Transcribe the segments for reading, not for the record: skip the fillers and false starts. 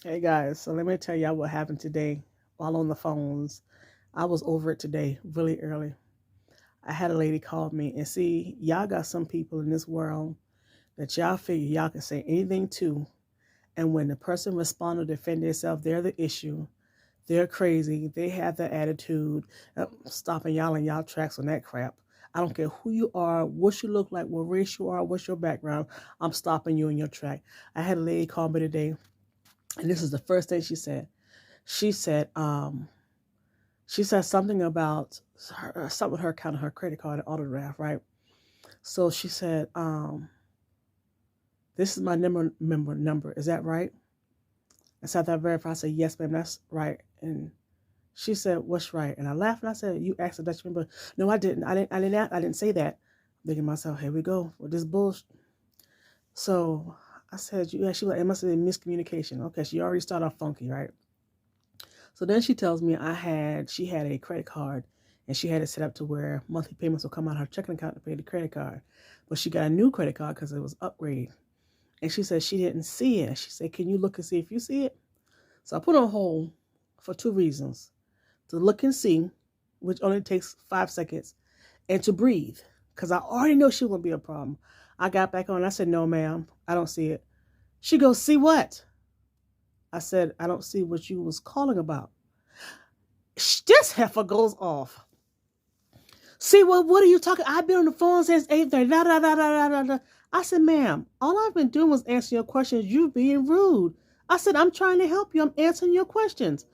Hey guys, so let me tell y'all what happened today while on the phones. I was over it today really early. I had a lady call me and see, y'all got some people in this world that y'all figure y'all can say anything to. And when the person responds to defend themselves, they're the issue. They're crazy. They have the attitude. Stopping y'all in y'all tracks on that crap. I don't care who you are, what you look like, what race you are, what's your background. I'm stopping you in your track. I had a lady call me today, and this is the first thing she said. She said, she said something about something with her account, her credit card, and autograph, right? So she said, "This is my number. Is that right?" And so after I verified, I said, "Yes, ma'am, that's right." And she said, "What's right?" And I laughed and I said, "You asked the Dutch member." No, I didn't. I didn't say that. I'm thinking to myself, here we go with this bullshit. So I said, "Yeah." She was like, "It must have been miscommunication." Okay, she already started off funky, right? So then she tells me she had a credit card and she had it set up to where monthly payments will come out of her checking account to pay the credit card. But she got a new credit card because it was upgraded. And she said she didn't see it. She said, "Can you look and see if you see it?" So I put on hold for two reasons: to look and see, which only takes 5 seconds, and to breathe, because I already know she won't be a problem. I got back on. I said, "No, ma'am, I don't see it." She goes, "See what?" I said, "I don't see what you was calling about." This heifer goes off. "See, well, what are you talking? I've been on the phone since 8:30. Da, da, da, da, da, da. I said, "Ma'am, all I've been doing was answering your questions. You being rude." I said, "I'm trying to help you. I'm answering your questions."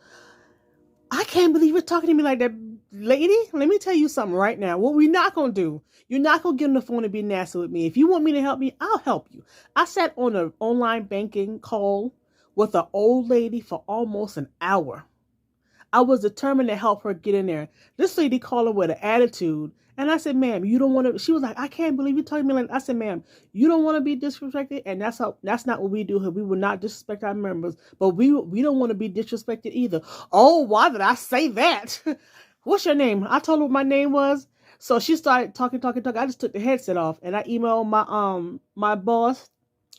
I can't believe you're talking to me like that, lady. Let me tell you something right now. What we're not going to do, you're not going to get on the phone and be nasty with me. If you want me to help me, I'll help you. I sat on an online banking call with an old lady for almost an hour. I was determined to help her get in there. This lady called her with an attitude. And I said, "Ma'am, you don't want to." She was like, "I can't believe you talking to me like." I said, "Ma'am, you don't want to be disrespected, and that's not what we do here. We will not disrespect our members, but we don't want to be disrespected either." "Oh, why did I say that?" "What's your name?" I told her what my name was. So she started talking. I just took the headset off and I emailed my boss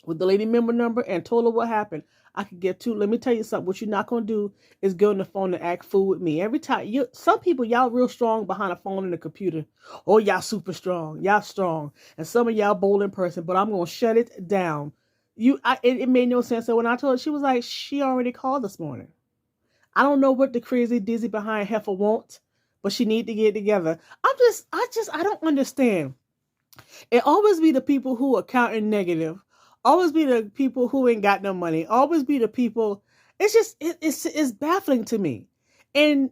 with the lady member number and told her what happened. I could get to. Let me tell you something. What you're not gonna do is get on the phone and act fool with me. Every time some people y'all real strong behind a phone and a computer. Oh, y'all super strong. Y'all strong, and some of y'all bold in person. But I'm gonna shut it down. It made no sense. So when I told her, she was like, she already called this morning. I don't know what the crazy dizzy behind heifer wants, but she need to get it together. I don't understand. It always be the people who are counting negative. Always be the people who ain't got no money. Always be the people. It's just it's baffling to me. And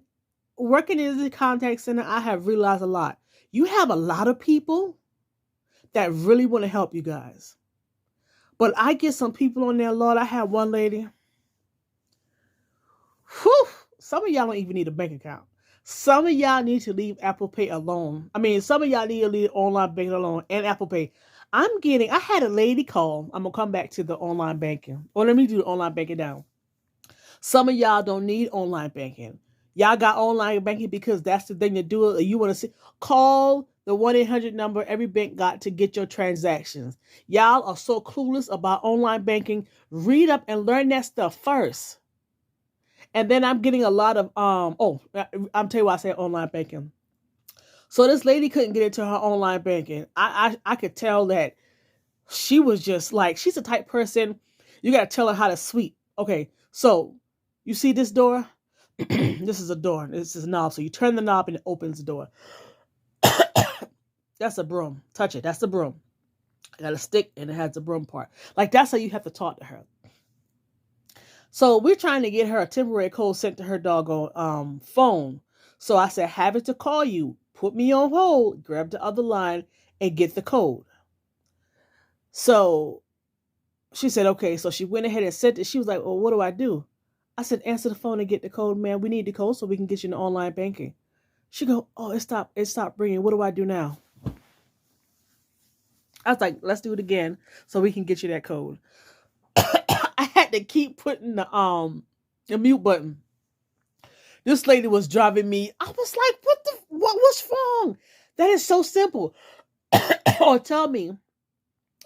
working in the contact center, I have realized a lot. You have a lot of people that really want to help you guys. But I get some people on there, Lord. I have one lady. Whew, some of y'all don't even need a bank account. Some of y'all need to leave Apple Pay alone. I mean, some of y'all need to leave online banking alone and Apple Pay. I had a lady call. I'm going to come back to the online banking. Or let me do the online banking now. Some of y'all don't need online banking. Y'all got online banking because that's the thing to do. You want to see, call the 1-800 number every bank got to get your transactions. Y'all are so clueless about online banking. Read up and learn that stuff first. And then I'm getting a lot of I'm telling you why I say online banking. So this lady couldn't get into her online banking. I could tell that she was just like, she's the type person you gotta tell her how to sweep. Okay, so you see this door? This is a door. This is a knob. So you turn the knob and it opens the door. That's a broom. Touch it. That's the broom. I got a stick and it has the broom part. Like that's how you have to talk to her. So we're trying to get her a temporary code sent to her doggone phone. So I said, have it to call you. Put me on hold, grab the other line, and get the code. So she said, okay. So she went ahead and sent it. She was like, well, what do I do? I said, answer the phone and get the code, man. We need the code so we can get you into online banking. She go, oh, it stopped ringing. What do I do now? I was like, let's do it again so we can get you that code. I had to keep putting the mute button. This lady was driving me. I was like, what's wrong? That is so simple. Or tell me.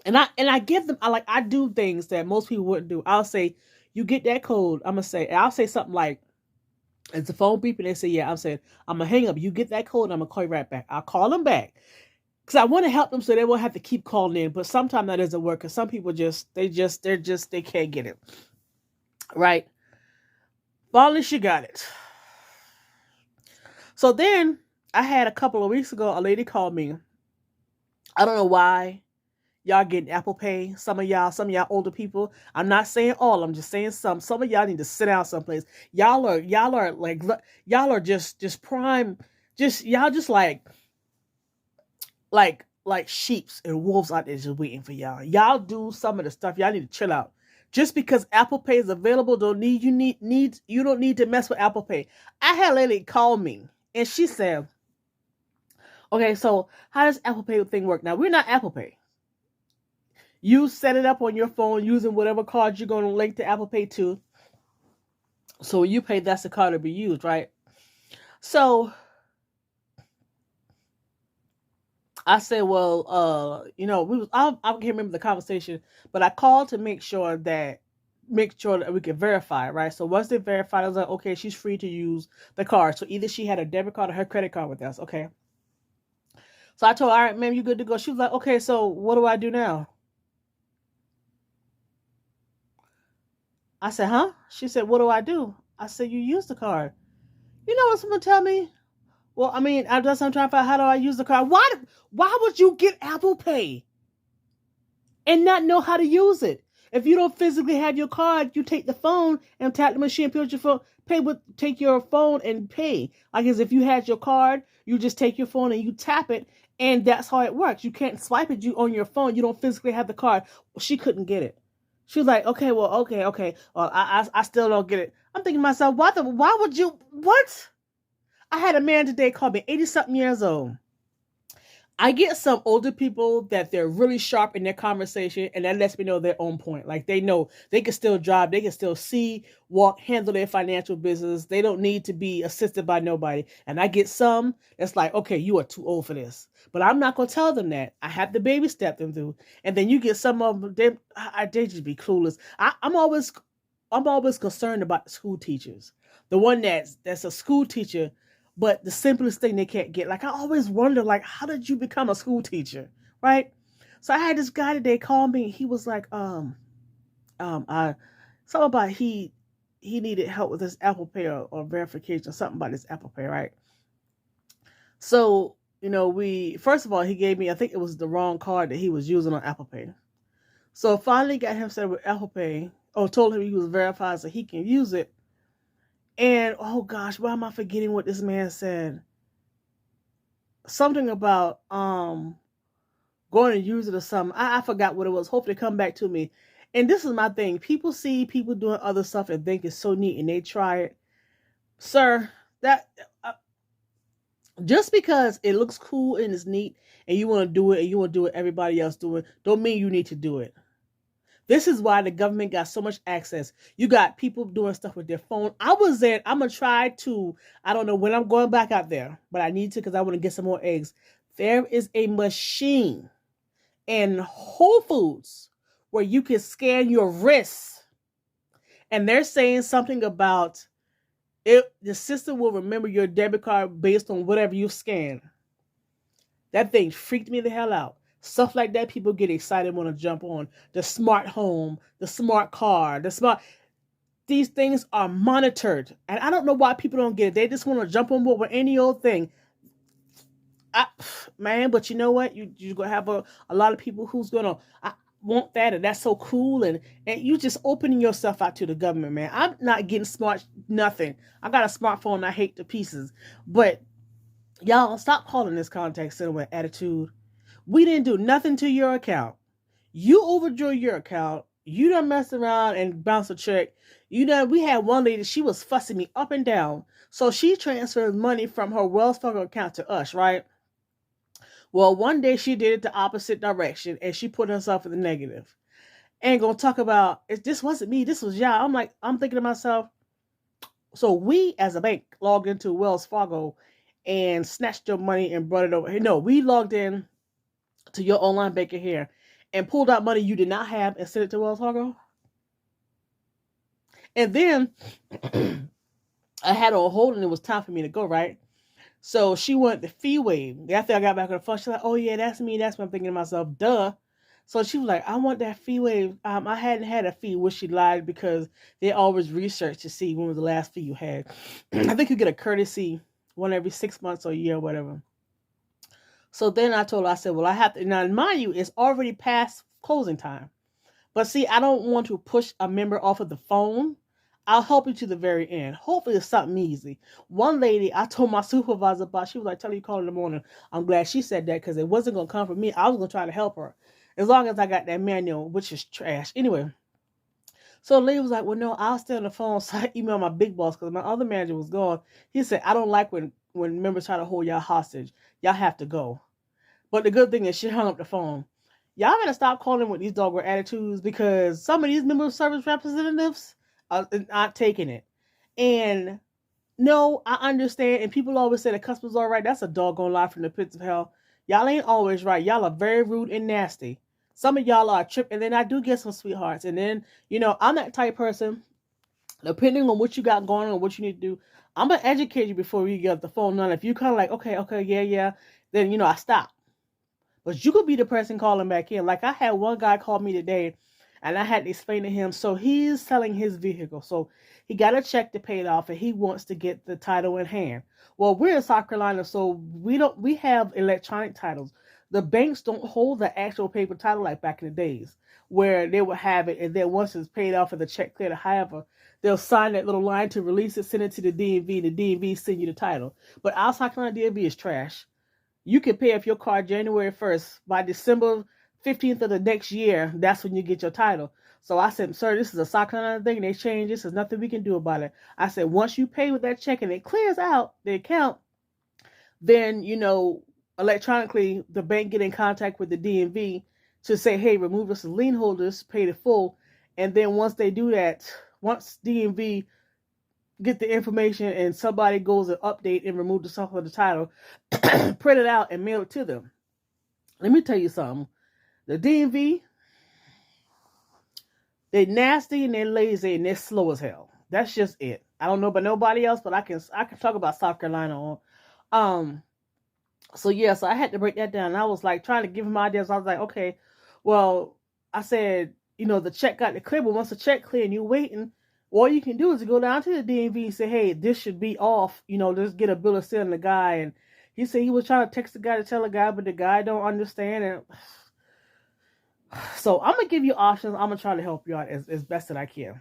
And I give them I do things that most people wouldn't do. I'll say, You get that code. I'm gonna say, I'll say something like, "Is the phone beeping?" They say, "Yeah." I'm saying, "I'm gonna hang up. You get that code. And I'm gonna call you right back." I'll call them back because I want to help them so they won't have to keep calling in. But sometimes that doesn't work because some people they can't get it right. Finally, she got it. So then I had a couple of weeks ago, a lady called me. I don't know why y'all getting Apple Pay. Some of y'all older people. I'm not saying all. I'm just saying some. Some of y'all need to sit down someplace. Y'all are like y'all are just prime. Just y'all just like sheeps and wolves out there just waiting for y'all. Y'all do some of the stuff. Y'all need to chill out. Just because Apple Pay is available, you don't need to mess with Apple Pay. I had a lady call me and she said, "Okay, so how does Apple Pay thing work?" Now we're not Apple Pay. You set it up on your phone using whatever card you're going to link to Apple Pay to. So when you pay, that's the card to be used, right? So I said, well, I can't remember the conversation, but I called to make sure that we can verify, right? So once they verified, I was like, okay, she's free to use the card. So either she had a debit card or her credit card with us, okay? So I told her, all right, ma'am, you good to go. She was like, okay, so what do I do now? I said, huh? She said, what do I do? I said, you use the card. You know what someone tell me? Well, I mean, I'm trying to find out, how do I use the card? Why would you get Apple Pay and not know how to use it? If you don't physically have your card, you take the phone and tap the machine, put your phone, take your phone and pay. Like as if you had your card, you just take your phone and you tap it, and that's how it works. You can't swipe it on your phone. You don't physically have the card. Well, she couldn't get it. She was like, okay, well, okay. Well, I still don't get it. I'm thinking to myself, why would you, what? I had a man today call me, 80-something years old. I get some older people that they're really sharp in their conversation, and that lets me know they're on point. Like they know they can still drive, they can still see, walk, handle their financial business. They don't need to be assisted by nobody. And I get some that's like, okay, you are too old for this. But I'm not going to tell them that. I have to baby step them through. And then you get some of them, they just be clueless. I'm always concerned about the school teachers. The one that's a school teacher, but the simplest thing they can't get. Like I always wonder, like, how did you become a school teacher, right? So I had this guy today call me. He was like, something about he needed help with his Apple Pay or verification, something about his Apple Pay, right? So first of all, he gave me, I think it was the wrong card that he was using on Apple Pay. So finally got him set up with Apple Pay. Told him he was verified so he can use it. And oh gosh, why am I forgetting what this man said? Something about going to use it or something. I forgot what it was. Hope they come back to me. And this is my thing. People see people doing other stuff and think it's so neat and they try it. Sir, that just because it looks cool and it's neat and you want to do it and you want to do what everybody else doing, don't mean you need to do it. This is why the government got so much access. You got people doing stuff with their phone. I was there. I'm going to try to, I don't know when I'm going back out there, but I need to because I want to get some more eggs. There is a machine in Whole Foods where you can scan your wrists. And they're saying something about it. The system will remember your debit card based on whatever you scan. That thing freaked me the hell out. Stuff like that, people get excited, want to jump on. The smart home, the smart car, these things are monitored. And I don't know why people don't get it. They just want to jump on board with any old thing. But you know what? You're going to have a lot of people who's going to want that, and that's so cool. And you just opening yourself out to the government, man. I'm not getting smart, nothing. I got a smartphone I hate to pieces. But y'all, stop calling this contact center with attitude. We didn't do nothing to your account. You overdrew your account. You done messed around and bounced a check. We had one lady, she was fussing me up and down. So she transferred money from her Wells Fargo account to us, right? Well, one day she did it the opposite direction and she put herself in the negative. And gonna talk about, this wasn't me, this was y'all. I'm thinking to myself, so we as a bank logged into Wells Fargo and snatched your money and brought it over here. No, we logged in to your online banking here and pulled out money you did not have and sent it to Wells Fargo? And then I had her on hold and it was time for me to go, right? So she wanted the fee waived. After I got back on the phone, she's like, oh yeah, that's me. That's what I'm thinking to myself, duh. So she was like, I want that fee waived. I hadn't had a fee, which she lied because they always research to see when was the last fee you had. I think you get a courtesy one every 6 months or a year or whatever. So then I told her, I said, well, I have to, now mind you, it's already past closing time. But see, I don't want to push a member off of the phone. I'll help you to the very end. Hopefully it's something easy. One lady, I told my supervisor about, she was like, tell her you call in the morning. I'm glad she said that because it wasn't going to come from me. I was going to try to help her. As long as I got that manual, which is trash. Anyway, so the lady was like, well, no, I'll stay on the phone. So I emailed my big boss because my other manager was gone. He said, I don't like when members try to hold y'all hostage. Y'all have to go. But the good thing is she hung up the phone. Y'all gotta stop calling with these dogger attitudes because some of these member service representatives are not taking it. And no, I understand. And people always say the customers are right. That's a doggone lie from the pits of hell. Y'all ain't always right. Y'all are very rude and nasty. Some of y'all are tripping. And then I do get some sweethearts. And then, I'm that type person. Depending on what you got going on and what you need to do, I'm going to educate you before you get off the phone. Now, if you kind of like, okay, yeah, then, I stop. But you could be the person calling back in. Like I had one guy call me today and I had to explain to him. So he's selling his vehicle. So he got a check to pay it off and he wants to get the title in hand. Well, we're in South Carolina, so we have electronic titles. The banks don't hold the actual paper title like back in the days where they would have it and then once it's paid off and the check cleared, however, they'll sign that little line to release it, send it to the DMV, the DMV send you the title. But our South Carolina DMV is trash. You can pay off your car January 1st. By December 15th of the next year, that's when you get your title. So I said, sir, this is a South Carolina thing. They changed this. There's nothing we can do about it. I said, once you pay with that check and it clears out the account, then, electronically, the bank get in contact with the DMV to say, hey, remove us as lien holders, pay the full. And then once they do that, once DMV get the information and somebody goes and update and remove the stuff of the title, print it out and mail it to them. Let me tell you something. The DMV, they're nasty and they're lazy and they're slow as hell. That's just it. I don't know about nobody else, but I can talk about South Carolina on. So I had to break that down. And I was like trying to give him ideas. I was like, okay, well, I said, the check got to clear, but once the check clear and you're waiting, all you can do is go down to the DMV and say, hey, this should be off. Just get a bill of sale on the guy. And he said he was trying to text the guy to tell the guy, but the guy don't understand. And so I'm going to give you options. I'm going to try to help you out as best that I can.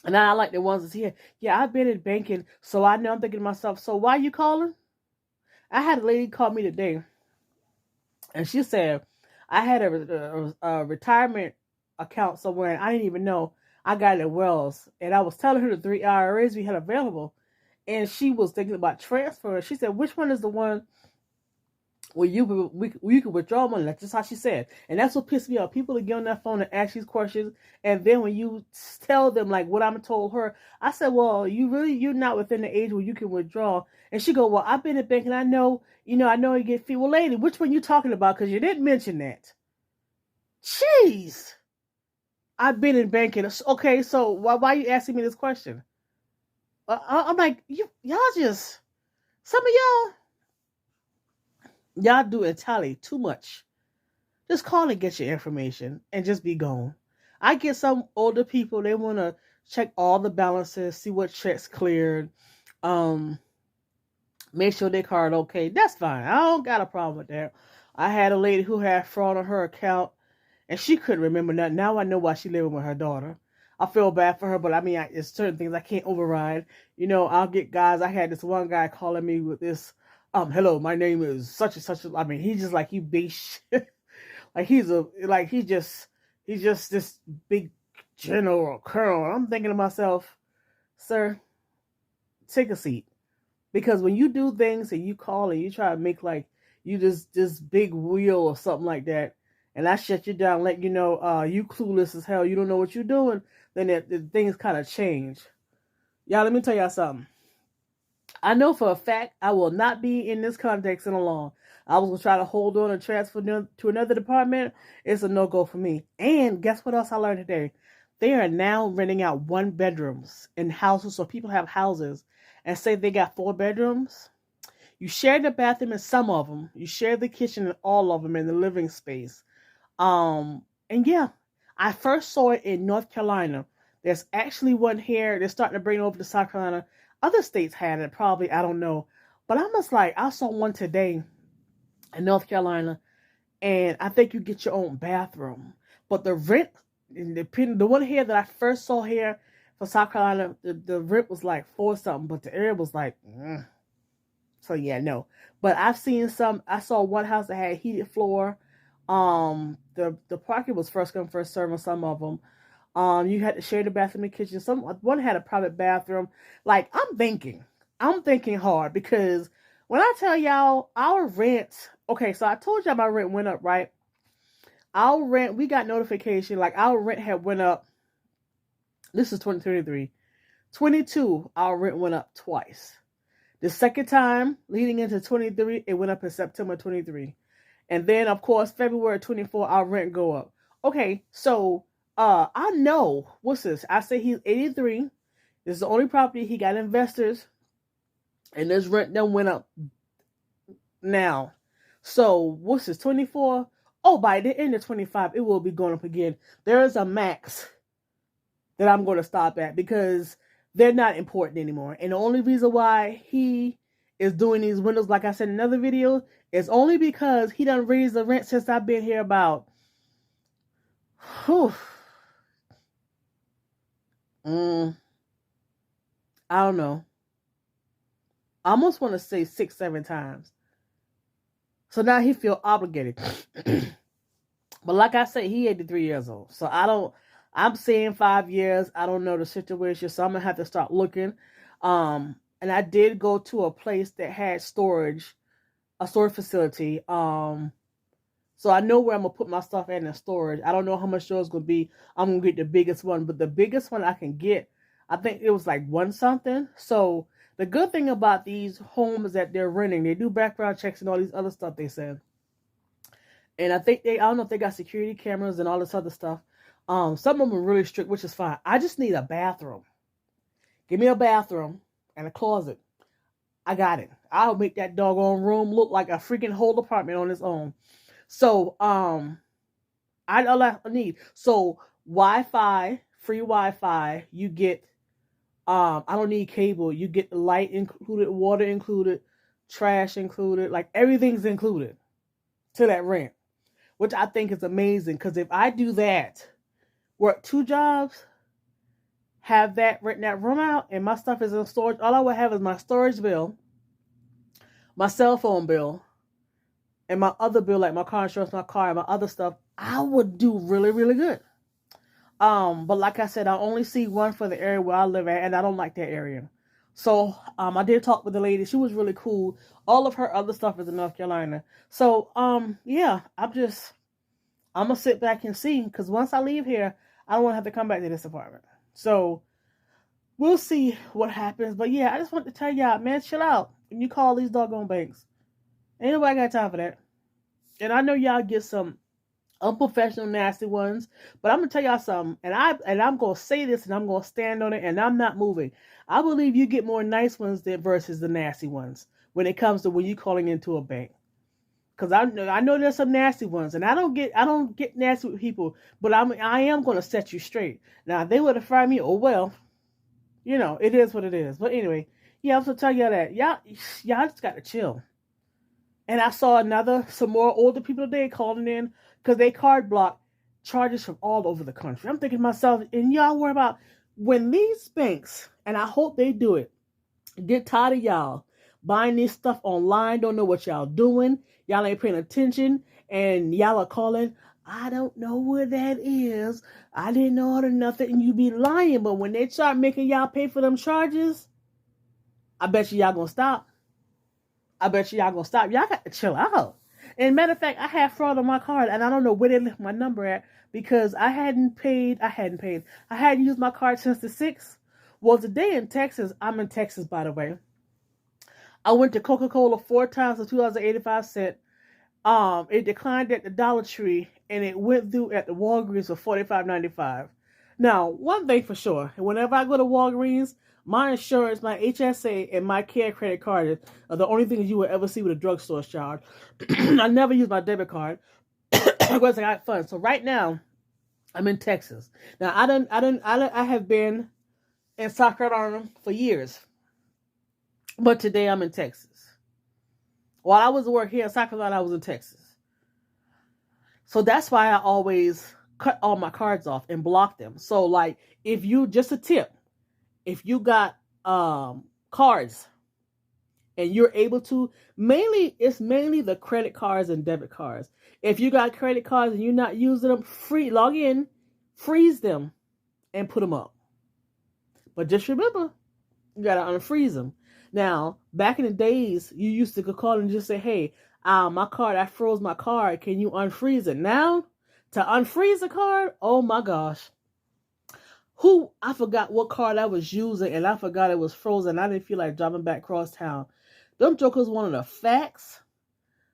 And I like the ones that's here. Yeah, I've been in banking, so I know. I'm thinking to myself, so why are you calling? I had a lady call me today, and she said, I had a retirement account somewhere, and I didn't even know. I got it at Wells, and I was telling her the 3 IRAs we had available, and she was thinking about transfer. She said, which one is the one where you can withdraw money? That's just how she said. And that's what pissed me off. People are getting on that phone and ask these questions, and then when you tell them like what I'm told her, I said, well, you're not within the age where you can withdraw. And she go, well, I've been in bank and I know you get fee. Well, lady, which one you talking about? Because you didn't mention that. Jeez. I've been in banking. Okay, so why are you asking me this question? I'm like, y'all just, some of y'all do entirely too much. Just call and get your information and just be gone. I get some older people, they want to check all the balances, see what checks cleared, make sure their card okay. That's fine. I don't got a problem with that. I had a lady who had fraud on her account and she couldn't remember nothing. Now I know why she's living with her daughter. I feel bad for her, but I mean, it's certain things I can't override. I'll get guys. I had this one guy calling me with this, hello, my name is such and such. I mean, he's just like, you big shit. Like he's just this big general or colonel. I'm thinking to myself, sir, take a seat. Because when you do things and you call and you try to make like you just this big wheel or something like that, and I shut you down, let you know you clueless as hell, you don't know what you're doing, then the things kind of change. Y'all, let me tell y'all something. I know for a fact I will not be in this context in a long. I was going to try to hold on and transfer to another department. It's a no-go for me. And guess what else I learned today? They are now renting out 1 bedrooms in houses. So people have houses and say they got 4 bedrooms. You share the bathroom in some of them. You share the kitchen in all of them in the living space. And yeah, I first saw it in North Carolina. There's actually one here. They're starting to bring it over to South Carolina. Other states had it, probably. I don't know. But I'm just like, I saw one today in North Carolina, and I think you get your own bathroom. But the rent, the one here that I first saw here for South Carolina, the rent was like 4 something, but the area was like, So yeah, no. But I've seen some. I saw one house that had heated floor. The parking was first come first serve on some of them. You had to share the bathroom and kitchen. One had a private bathroom. Like I'm thinking hard because when I tell y'all our rent, okay, so I told y'all my rent went up, right? Our rent, we got notification like our rent had went up. This is 2023. 22, our rent went up twice. The second time leading into 23, it went up in September 23. And then, of course, February 24, our rent go up. Okay, so I know, what's this? I say he's 83. This is the only property he got investors. And this rent then went up now. So, what's this, 24? Oh, by the end of 25, it will be going up again. There is a max that I'm going to stop at because they're not important anymore. And the only reason why he is doing these windows, like I said in another video, is only because he done raised the rent since I've been here about, I don't know. I almost want to say 6, 7 times. So now he feel obligated. But like I said, he 83 years old. So I'm saying 5 years. I don't know the situation. So I'm going to have to start looking. And I did go to a place that had a storage facility. So I know where I'm going to put my stuff in storage. I don't know how much storage is going to be. I'm going to get the biggest one. But the biggest one I can get, I think it was like 1 something. So the good thing about these homes that they're renting, they do background checks and all these other stuff they said. And I don't know if they got security cameras and all this other stuff. Some of them are really strict, which is fine. I just need a bathroom. Give me a bathroom and a closet. I got it. I'll make that doggone room look like a freaking whole apartment on its own. So, all I need. So, Wi-Fi, free Wi-Fi. You get, I don't need cable. You get light included, water included, trash included. Like everything's included to that rent, which I think is amazing. Because if I do that, work 2 jobs, have that rent that room out, and my stuff is in storage. All I would have is my storage bill, my cell phone bill, and my other bill, like my car insurance, my car, and my other stuff. I would do really, really good. But like I said, I only see one for the area where I live at, and I don't like that area. So I did talk with the lady. She was really cool. All of her other stuff is in North Carolina. So yeah, I'm gonna sit back and see, because once I leave here, I don't want to have to come back to this apartment. So we'll see what happens. But yeah, I just want to tell y'all, man, chill out when you call these doggone banks. Ain't nobody got time for that. And I know y'all get some unprofessional, nasty ones, but I'm gonna tell y'all something, and I'm gonna say this, and I'm gonna stand on it, and I'm not moving. I believe you get more nice ones versus the nasty ones when it comes to when you calling into a bank. Because I know there's some nasty ones, and I don't get nasty with people, but I am going to set you straight. Now, if they would have fired me, oh well, it is what it is. But anyway, yeah, I'm going to tell y'all that. Y'all just got to chill. And I saw some more older people today calling in because they card block charges from all over the country. I'm thinking to myself, and y'all worry about when these banks, and I hope they do it, get tired of y'all buying this stuff online, don't know what y'all doing. Y'all ain't paying attention, and y'all are calling, I don't know where that is. I didn't order nothing, and you be lying. But when they start making y'all pay for them charges, I bet y'all gonna stop. Y'all got to chill out. And matter of fact, I had fraud on my card, and I don't know where they left my number at because I hadn't used my card since the 6th. Well, today in Texas, I'm in Texas, by the way. I went to Coca-Cola 4 times for $2.85. It declined at the Dollar Tree, and it went through at the Walgreens for $45.95. Now, one thing for sure, whenever I go to Walgreens, my insurance, my HSA, and my care credit card are the only things you will ever see with a drugstore charge. I never use my debit card because I got funds. So right now, I'm in Texas. Now I have been in South Carolina for years, but today I'm in Texas. While I was at work here in South Carolina, I was in Texas. So that's why I always cut all my cards off and block them. So like, if you, just a tip, if you got cards and you're able to, it's mainly the credit cards and debit cards. If you got credit cards and you're not using them, log in, freeze them, and put them up. But just remember, you gotta unfreeze them. Now, back in the days, you used to call and just say, hey, my card, I froze my card. Can you unfreeze it? Now, to unfreeze a card, oh my gosh. I forgot what card I was using, and I forgot it was frozen. I didn't feel like driving back across town. Them jokers wanted a fax,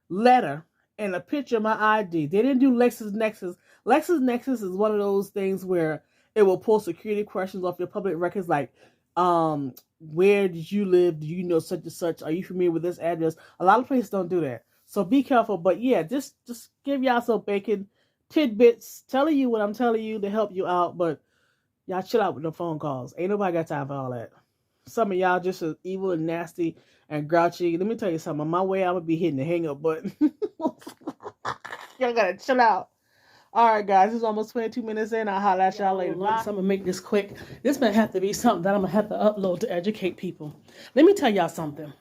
letter, and a picture of my ID. They didn't do LexisNexis. LexisNexis is one of those things where it will pull security questions off your public records, like, where did you live? Do you know such and such? Are you familiar with this address? A lot of places don't do that. So be careful. But yeah, just give y'all some bacon tidbits, telling you what I'm telling you to help you out. But y'all chill out with the phone calls. Ain't nobody got time for all that. Some of y'all just as evil and nasty and grouchy. Let me tell you something. On my way, I'm going to be hitting the hang up button. Y'all got to chill out. All right, guys, it's almost 22 minutes in. I'll holler at y'all later. So I'm going to make this quick. This may have to be something that I'm going to have to upload to educate people. Let me tell y'all something.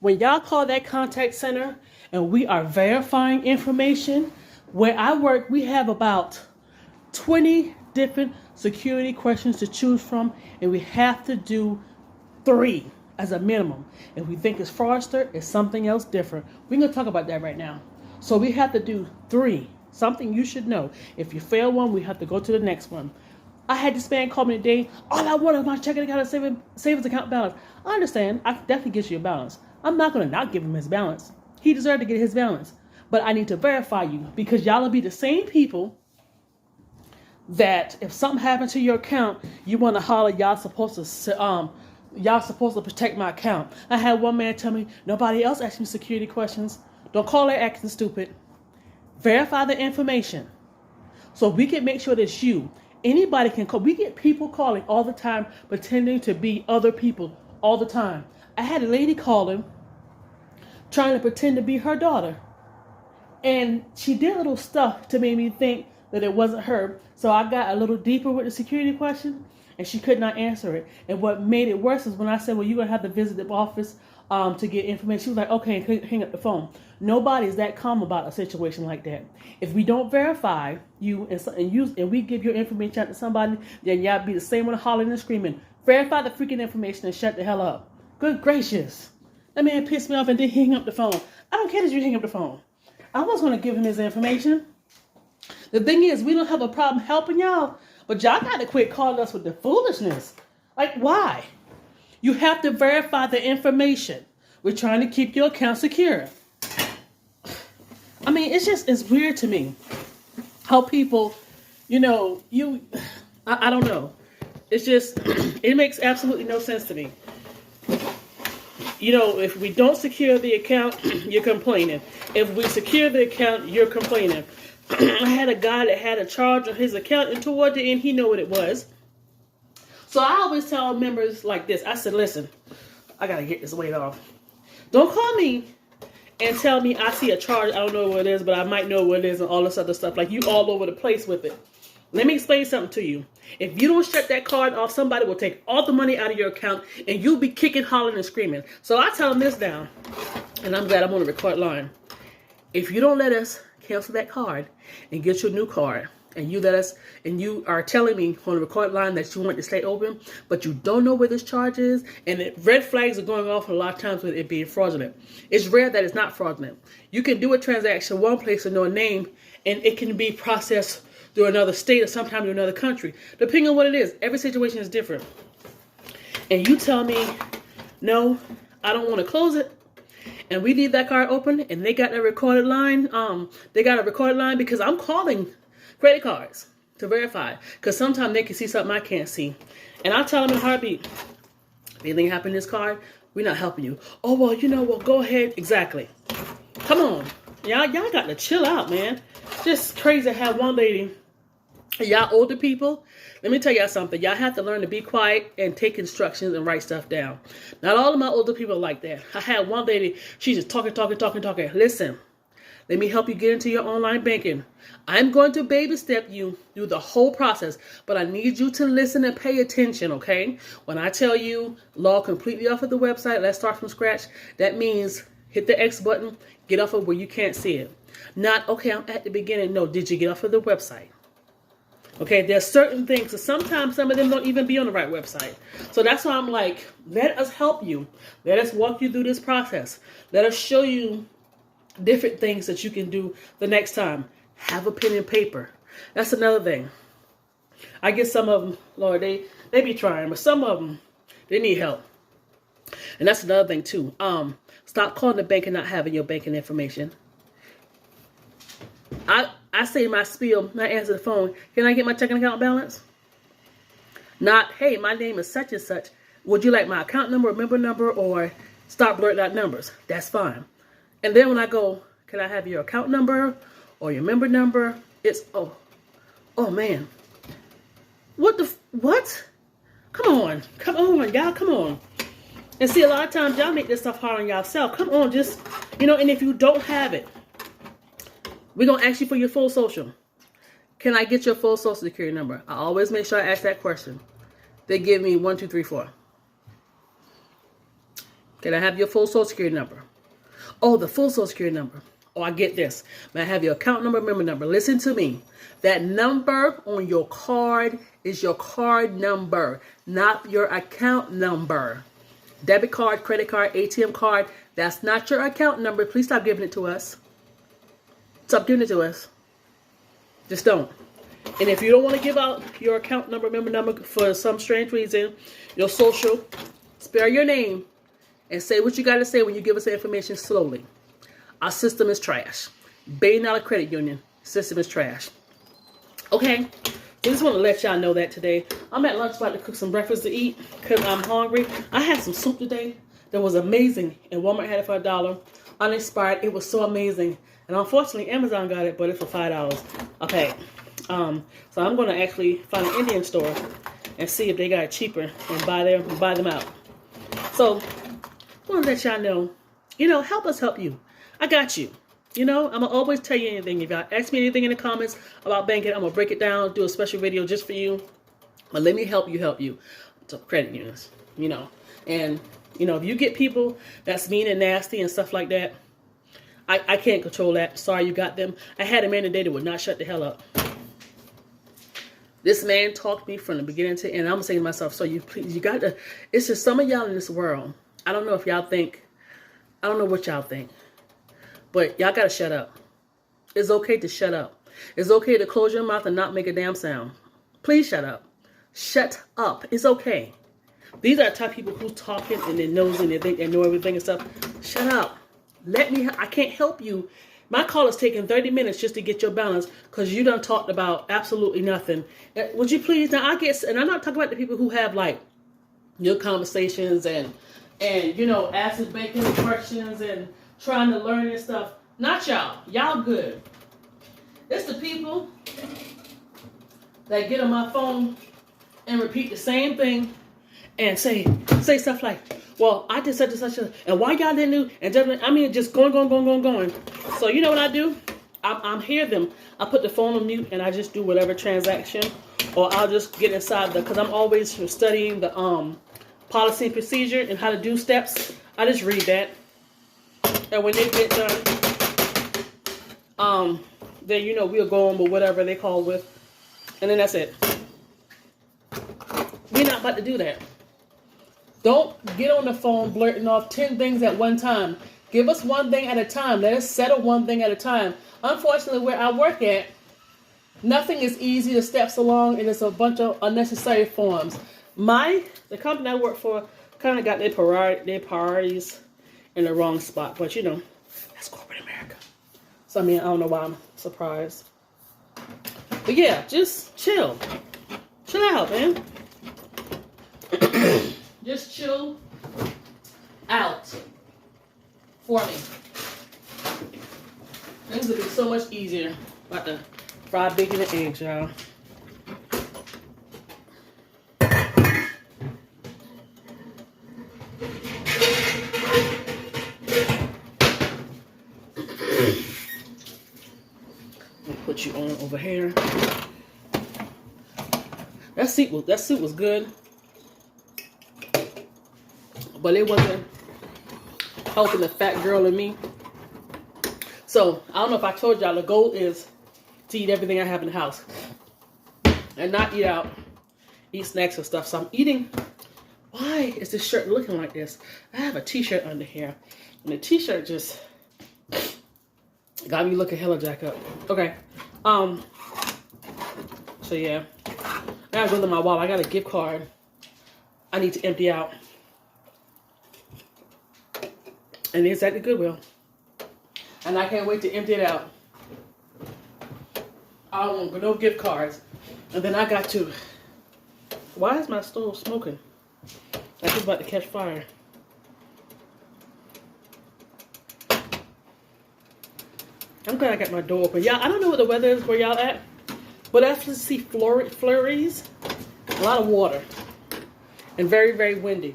When y'all call that contact center and we are verifying information, where I work, we have about 20 different security questions to choose from, and we have to do 3 as a minimum. If we think it's fraudster, it's something else different. We're going to talk about that right now. So we have to do 3. Something you should know. If you fail one, we have to go to the next one. I had this man call me today. All I wanted was my checking account and savings account balance. I understand. I can definitely get you a balance. I'm not going to not give him his balance. He deserved to get his balance. But I need to verify you, because y'all will be the same people that if something happens to your account, you want to holler, y'all supposed to protect my account. I had one man tell me, nobody else asked me security questions. Don't call that acting stupid. Verify the information so we can make sure that anybody can call. We get people calling all the time pretending to be other people all the time. I had a lady calling trying to pretend to be her daughter. And she did little stuff to make me think that it wasn't her. So I got a little deeper with the security question, and she could not answer it. And what made it worse is when I said, well, you're going to have to visit the office to get information. She was like, okay, hang up the phone. Nobody's that calm about a situation like that. If we don't verify you and we give your information out to somebody, then y'all be the same one hollering and screaming. Verify the freaking information and shut the hell up. Good gracious. That man pissed me off and then hang up the phone. I don't care that you hang up the phone. I was going to give him his information. The thing is, we don't have a problem helping y'all, but y'all got to quit calling us with the foolishness. Like, why? You have to verify the information. We're trying to keep your account secure. I mean, it's weird to me how people, I don't know. It's just, it makes absolutely no sense to me. If we don't secure the account, you're complaining. If we secure the account, you're complaining. I had a guy that had a charge on his account, and toward the end, he knew what it was. So I always tell members like this. I said, listen, I got to get this weight off. Don't call me and tell me I see a charge. I don't know what it is, but I might know what it is and all this other stuff. Like, you all over the place with it. Let me explain something to you. If you don't shut that card off, somebody will take all the money out of your account, and you'll be kicking, hollering, and screaming. So I tell them this down, and I'm glad I'm on the record line. If you don't let us cancel that card and get you a new card, and you are telling me on the record line that you want to stay open, but you don't know where this charge is, and red flags are going off a lot of times with it being fraudulent. It's rare that it's not fraudulent. You can do a transaction one place and know a name, and it can be processed through another state or sometimes through another country. Depending on what it is, every situation is different. And you tell me, no, I don't want to close it, and we leave that card open, and they got a recorded line. They got a recorded line because I'm calling credit cards to verify. Because sometimes they can see something I can't see. And I tell them in a heartbeat, if anything happened to this card, we're not helping you. Oh, well, you know, well, go ahead. Exactly. Come on. Y'all got to chill out, man. Just crazy to have one lady. Y'all older people, let me tell y'all something. Y'all have to learn to be quiet and take instructions and write stuff down. Not all of my older people are like that. I had one lady, she just talking. Listen, let me help you get into your online banking. I'm going to baby step you through the whole process, but I need you to listen and pay attention, okay? When I tell you log completely off of the website, let's start from scratch, that means hit the X button, get off of where you can't see it. Not, okay, I'm at the beginning. No, did you get off of the website? Okay, there's certain things, so sometimes some of them don't even be on the right website. So that's why I'm like, let us help you. Let us walk you through this process. Let us show you different things that you can do the next time. Have a pen and paper. That's another thing. I get some of them, Lord, they be trying, but some of them, they need help. And that's another thing too. Stop calling the bank and not having your banking information. I say my spiel, not answer the phone. Can I get my checking account balance? Not, hey, my name is such and such. Would you like my account number, member number, or stop blurting out numbers? That's fine. And then when I go, can I have your account number or your member number? It's, oh man. What? Come on, y'all, come on. And see, a lot of times y'all make this stuff hard on yourself. Come on, just, and if you don't have it, we're going to ask you for your full social. Can I get your full social security number? I always make sure I ask that question. They give me 1, 2, 3, 4. Can I have your full social security number? Oh, the full social security number. Oh, I get this. May I have your account number, member number? Listen to me. That number on your card is your card number, not your account number. Debit card, credit card, ATM card, that's not your account number. Please stop giving it to us. Stop giving it to us. Just don't. And if you don't want to give out your account number, member number for some strange reason, your social, spare your name and say what you got to say when you give us the information slowly. Our system is trash. $1 billion credit union system is trash. Okay. So I just want to let y'all know that today. I'm at lunch about to cook some breakfast to eat because I'm hungry. I had some soup today that was amazing. And Walmart had it for $1. Unexpired. It was so amazing. And unfortunately, Amazon got it, but it's for $5. Okay. So I'm going to actually find an Indian store and see if they got it cheaper and buy them out. So I want to let y'all know, help us help you. I got you. I'm going to always tell you anything. If y'all ask me anything in the comments about banking, I'm going to break it down, do a special video just for you. But let me help you. So credit unions, And, if you get people that's mean and nasty and stuff like that, I can't control that. Sorry you got them. I had a man today that would not shut the hell up. This man talked to me from the beginning to end. I'm saying to myself, so you got to, it's just some of y'all in this world. I don't know if y'all think, I don't know what y'all think. But y'all got to shut up. It's okay to shut up. It's okay to close your mouth and not make a damn sound. Please shut up. Shut up. It's okay. These are the type of people who's talking and they're nosy and they think they know everything and stuff. Shut up. I can't help you. My call is taking 30 minutes just to get your balance because you done talked about absolutely nothing. Would you please? Now, and I'm not talking about the people who have like your conversations and asking banking questions and trying to learn this stuff. Not y'all. Y'all good. It's the people that get on my phone and repeat the same thing and say stuff like, well, I did such and such, and why y'all didn't do, and just going. So you know what I do? I'm hear them. I put the phone on mute and I just do whatever transaction, or I'll just get inside because I'm always studying the policy and procedure and how to do steps. I just read that, and when they get done, then we'll go on with whatever they call with, and then that's it. We're not about to do that. Don't get on the phone blurting off 10 things at one time. Give us one thing at a time. Let us settle one thing at a time. Unfortunately, where I work at, nothing is easy. The steps along, and it's a bunch of unnecessary forms. The company I work for kind of got their priorities in the wrong spot. But that's corporate America. So I don't know why I'm surprised. But yeah, just chill. Chill out, man. Just chill out for me. Things would be so much easier. About to fry bacon and eggs, y'all. Put you on over here. That soup was good, but it wasn't helping the fat girl in me. So I don't know if I told y'all, the goal is to eat everything I have in the house and not eat out, eat snacks and stuff. So I'm eating. Why is this shirt looking like this? I have a t-shirt under here, and the t-shirt just got me looking hella jack up. Okay. So yeah, I gotta go to my wallet. I got a gift card I need to empty out, and it's at the Goodwill, and I can't wait to empty it out. I don't want no gift cards, and then I got to. Why is my stove smoking? Like it's about to catch fire. I'm glad I got my door open. Y'all, I don't know what the weather is where y'all at, but I actually see flurries, a lot of water, and very, very windy.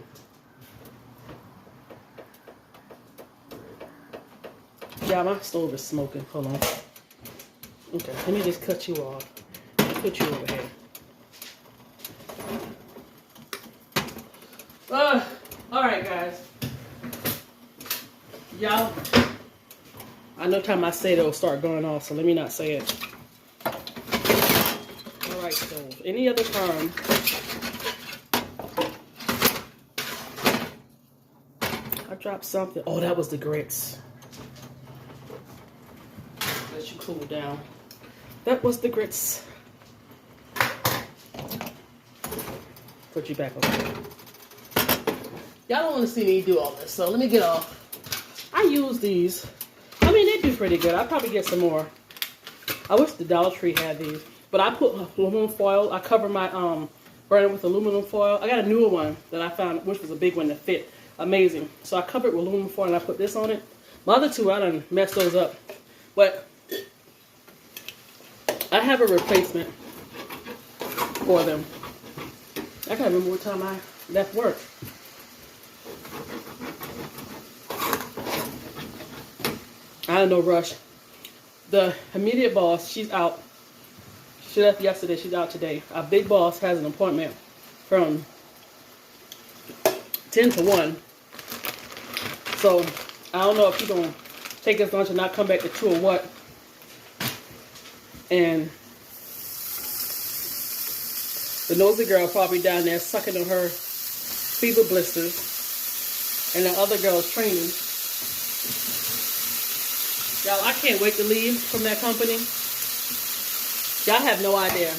Yeah, my stove is smoking. Hold on. Okay, let me just cut you off. I'll put you over here. Alright, guys. Y'all, I know time I say it, it'll start going off, so let me not say it. Alright, so any other time I dropped something. Oh, that was the grits. Let you cool down. That was the grits. Put you back over. Y'all don't want to see me do all this, so let me get off. I use these. I mean, they do pretty good. I'll probably get some more. I wish the Dollar Tree had these. But I put aluminum foil. I cover my burner with aluminum foil. I got a newer one that I found, which was a big one that fit. Amazing. So I covered it with aluminum foil and I put this on it. My other two, I done messed those up. But I have a replacement for them. I can't remember what time I left work. I had no rush. The immediate boss, she's out. She left yesterday. She's out today. Our big boss has an appointment from 10 to 1. So I don't know if he's going to take his lunch and not come back to 2 or what. And the nosy girl probably down there sucking on her fever blisters. And the other girl's training. Y'all, I can't wait to leave from that company. Y'all have no idea.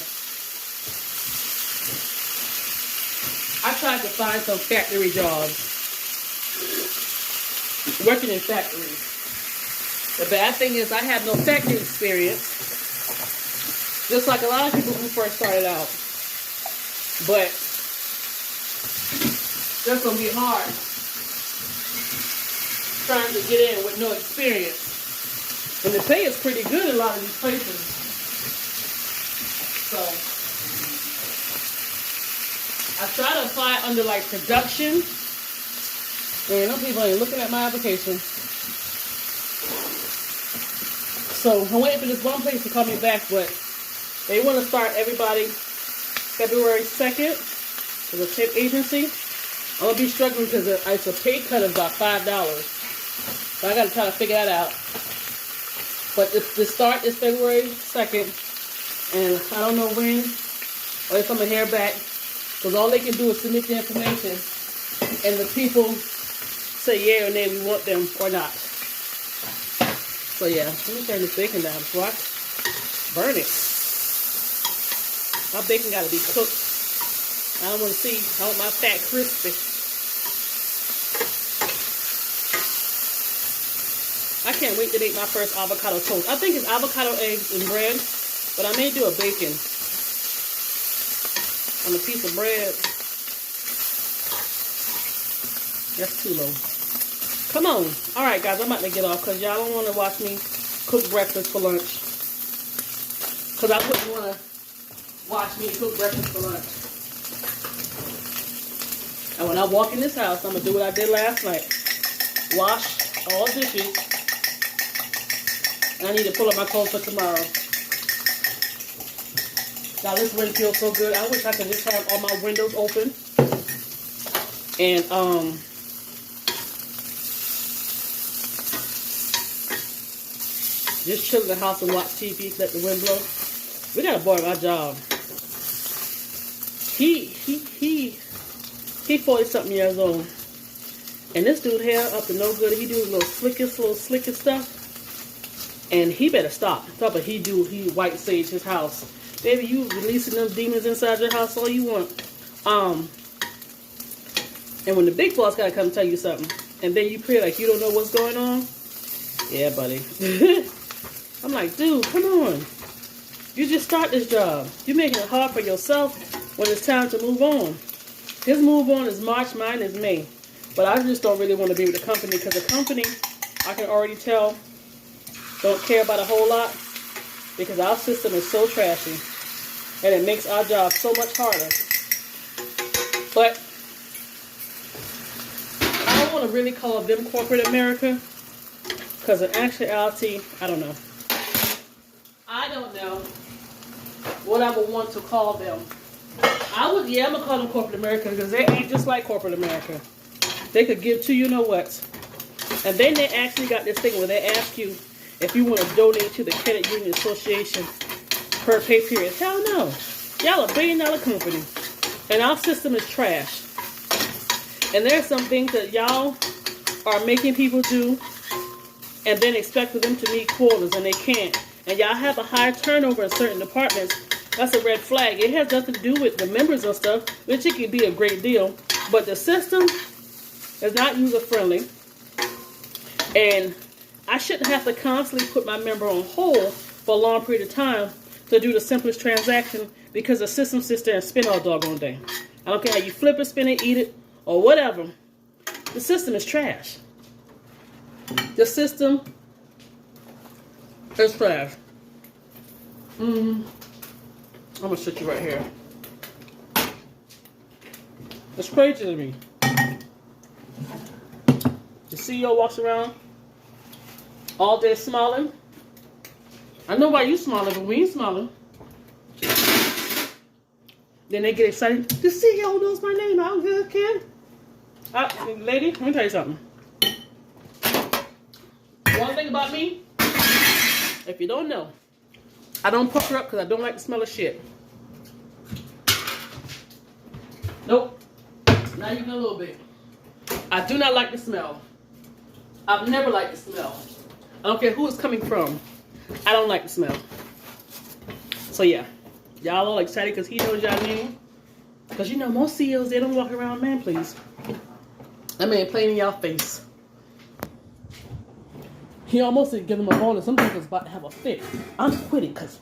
I tried to find some factory jobs. Working in factories. The bad thing is I have no factory experience. Just like a lot of people who first started out. But that's going to be hard. Trying to get in with no experience. And the pay is pretty good in a lot of these places. So, I try to apply under like production. And some people ain't looking at my application. So, I'm waiting for this one place to call me back, but they want to start everybody February 2nd as a tip agency. I'm going to be struggling because it's a pay cut of about $5. So, I got to try to figure that out. But the start is February 2nd, and I don't know when, or if I'm going to hear back, because all they can do is submit the information, and the people say yeah or nay, we want them or not. So yeah, let me turn this bacon down before I burn it. My bacon got to be cooked. I don't want to see, I want my fat crispy. I can't wait to make my first avocado toast. I think it's avocado, eggs, and bread. But I may do a bacon on a piece of bread. That's too low. Come on. All right, guys, I'm about to get off because y'all don't want to watch me cook breakfast for lunch. Because I wouldn't want to watch me cook breakfast for lunch. And when I walk in this house, I'm going to do what I did last night. Wash all dishes. And I need to pull up my clothes for tomorrow. Now this wind feels so good. I wish I could just have all my windows open. And just chill in the house and watch TV, let the wind blow. We got a boy at my job. He 40-something years old. And this dude hair up to no good. He do little slickest stuff. And he better stop. Stop it. He white sage his house. Baby, you releasing them demons inside your house all you want. And when the big boss gotta come tell you something, and then you pray like you don't know what's going on. Yeah, buddy. I'm like, dude, come on. You just start this job. You're making it hard for yourself when it's time to move on. His move on is March, mine is May. But I just don't really want to be with the company because the company, I can already tell, don't care about a whole lot because our system is so trashy and it makes our job so much harder. But I don't want to really call them corporate America because in actuality, I don't know. I don't know what I would want to call them. I'm going to call them corporate America because they ain't just like corporate America. They could give to you know what. And then they actually got this thing where they ask you if you want to donate to the Credit Union Association per pay period. Hell no. Y'all a $1 billion company. And our system is trash. And there's some things that y'all are making people do and then expecting them to meet quotas and they can't. And y'all have a high turnover in certain departments. That's a red flag. It has nothing to do with the members and stuff, which it can be a great deal. But the system is not user-friendly. And I shouldn't have to constantly put my member on hold for a long period of time to do the simplest transaction because the system sits there and spin all doggone day. I don't care how you flip it, spin it, eat it, or whatever. The system is trash. The system is trash. I'm going to sit you right here. It's crazy to me. The CEO walks around all day smiling. I know why you smiling, but we ain't smiling. Then they get excited. The CEO knows my name. I'm good, kid. Lady, let me tell you something. One thing about me, if you don't know, I don't pucker up because I don't like the smell of shit. Nope. Not even a little bit. I do not like the smell. I've never liked the smell. I don't care who it's coming from. I don't like the smell. So yeah. Y'all all excited because he knows y'all name? Because you know most CEOs, they don't walk around, man, please. That man playing in y'all face. He almost didn't give him a bonus. Some people's about to have a fit. I'm quitting because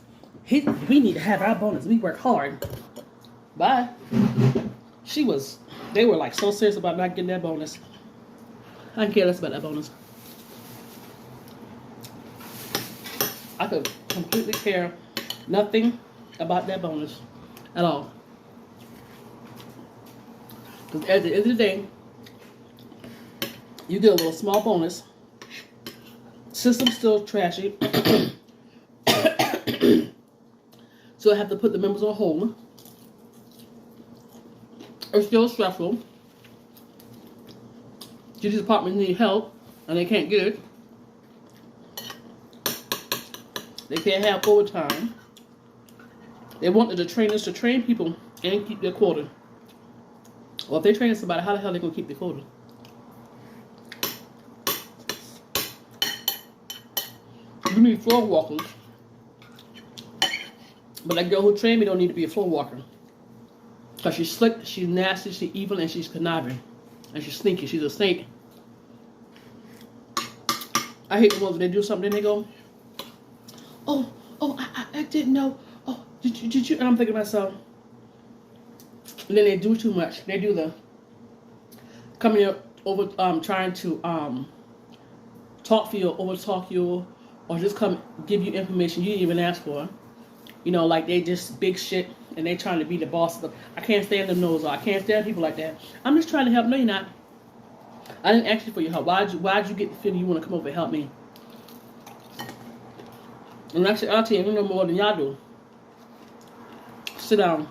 we need to have our bonus. We work hard. Bye. They were like so serious about not getting that bonus. I don't care less about that bonus. I could completely care nothing about that bonus at all. Because at the end of the day, you get a little small bonus. System's still trashy. So I have to put the members on hold. It's still stressful. These departments need help and they can't get it. They can't have overtime. They wanted the trainers to train people and keep their quota. Well, if they train somebody, how the hell are they going to keep their quota? You need floor walkers. But that girl who trained me don't need to be a floor walker. Because she's slick, she's nasty, she's evil, and she's conniving. And she's sneaky. She's a snake. I hate the ones when they do something and they go, oh, Oh, I didn't know. Oh, did you? And I'm thinking to myself, and then they do too much. They do the coming up over, trying to talk for you, or over talk you, or just come give you information you didn't even ask for. You know, like they just big shit and they trying to be the boss of them. I can't stand them nose. I can't stand people like that. I'm just trying to help. No, you're not. I didn't ask you for your help. Why'd you get the feeling you want to come over and help me? And actually, I'll tell you, I know more than y'all do. Sit down.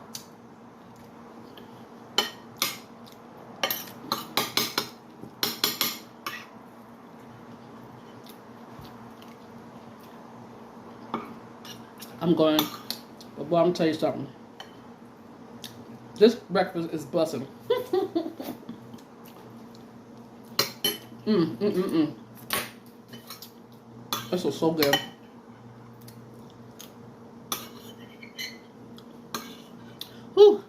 I'm going. But boy, I'm gonna tell you something. This breakfast is busting. This was so good. Whew.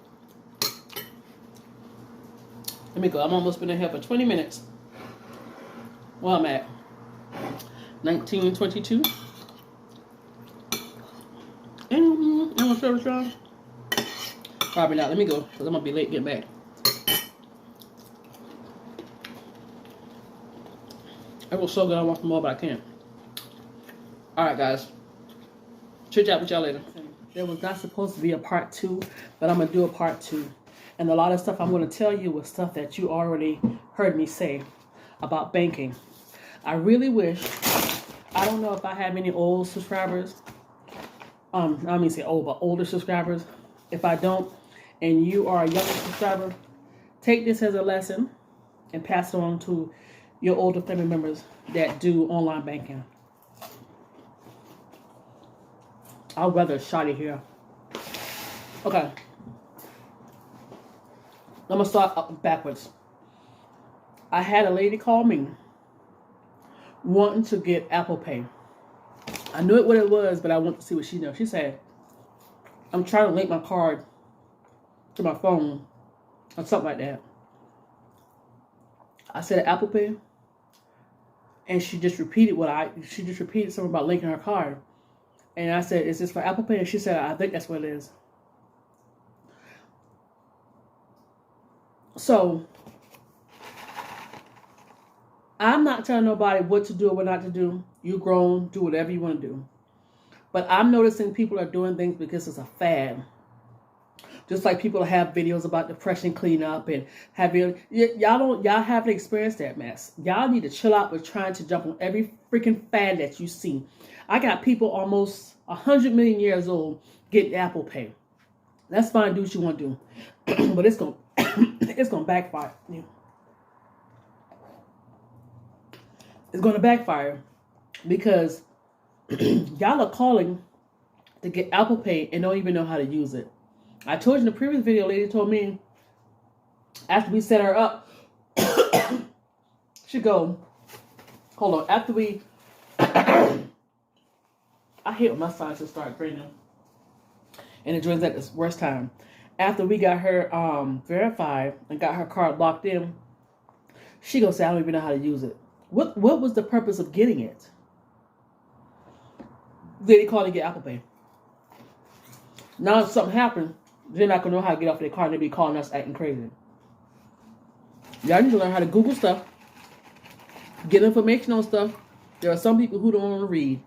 Let me go. I'm almost been in here for 20 minutes. Where I'm at. 1922. I'm gonna service y'all. Probably not. Let me go, because I'm gonna be late getting back. It was so good. I want some more, but I can't. Alright, guys. Chit chat with y'all later. There was not supposed to be a part 2, but I'm gonna do a part 2. And a lot of stuff I'm gonna tell you was stuff that you already heard me say about banking. I really wish, I don't know if I have any old subscribers. I mean say old, but older subscribers. If I don't, and you are a younger subscriber, take this as a lesson and pass it on to your older family members that do online banking. I'll rather shot it here. Okay. I'm gonna start up backwards. I had a lady call me wanting to get Apple Pay. I knew what it was, but I wanted to see what she knows. She said, I'm trying to link my card to my phone or something like that. I said Apple Pay, and she just repeated something about linking her card. And I said, is this for Apple Pay? And she said, I think that's what it is. So, I'm not telling nobody what to do or what not to do. You grown, do whatever you want to do. But I'm noticing people are doing things because it's a fad. Just like people have videos about depression cleanup and y'all haven't experienced that mess. Y'all need to chill out with trying to jump on every freaking fad that you see. I got people almost 100 million years old getting Apple Pay. That's fine, do what you want to do. But it's gonna backfire. It's gonna backfire because y'all are calling to get Apple Pay and don't even know how to use it. I told you in the previous video, lady told me after we set her up, she go, hold on, after we, I hate when my sinuses start draining. And it drains at the worst time. After we got her verified and got her card locked in, she gonna say, I don't even know how to use it. What was the purpose of getting it? Lady called to get Apple Pay. Now if something happened, they're not gonna know how to get off their card and they'll be calling us acting crazy. Y'all need to learn how to Google stuff, get information on stuff. There are some people who don't want to read.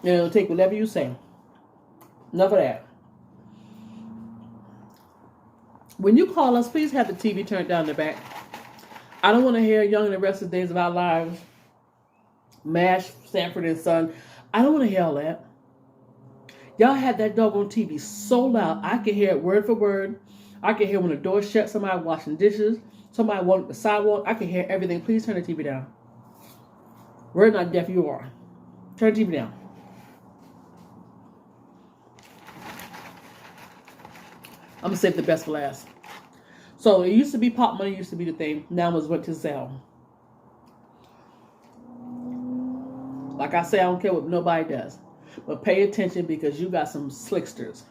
And it'll take whatever you say. Enough of that. When you call us, please have the TV turned down in the back. I don't want to hear Young and the Rest of the Days of Our Lives, MASH, Sanford and Son. I don't want to hear all that. Y'all had that doggone TV so loud, I can hear it word for word. I can hear when the door shut, somebody washing dishes, somebody walking the sidewalk. I can hear everything. Please turn the TV down. We're not deaf, you are. Turn the TV down. I'm going to save the best for last. So it used to be Pop Money used to be the thing. Now it's went to Zelle. Like I say, I don't care what nobody does. But pay attention because you got some slicksters.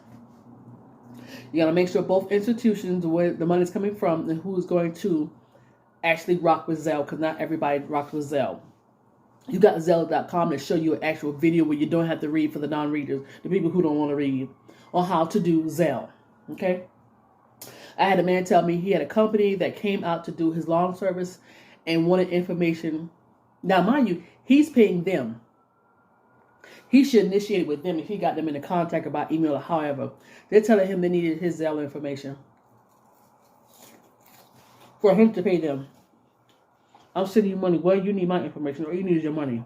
You got to make sure both institutions, where the money's coming from, and who is going to actually rock with Zelle, because not everybody rocks with Zelle. You got Zelle.com that show you an actual video where you don't have to read for the non-readers, the people who don't want to read, on how to do Zelle. Okay? I had a man tell me he had a company that came out to do his lawn service and wanted information. Now, mind you, he's paying them. He should initiate with them if he got them in contact about email or however. They're telling him they needed his Zelle information for him to pay them. I'm sending you money. Well, you need my information or you need your money.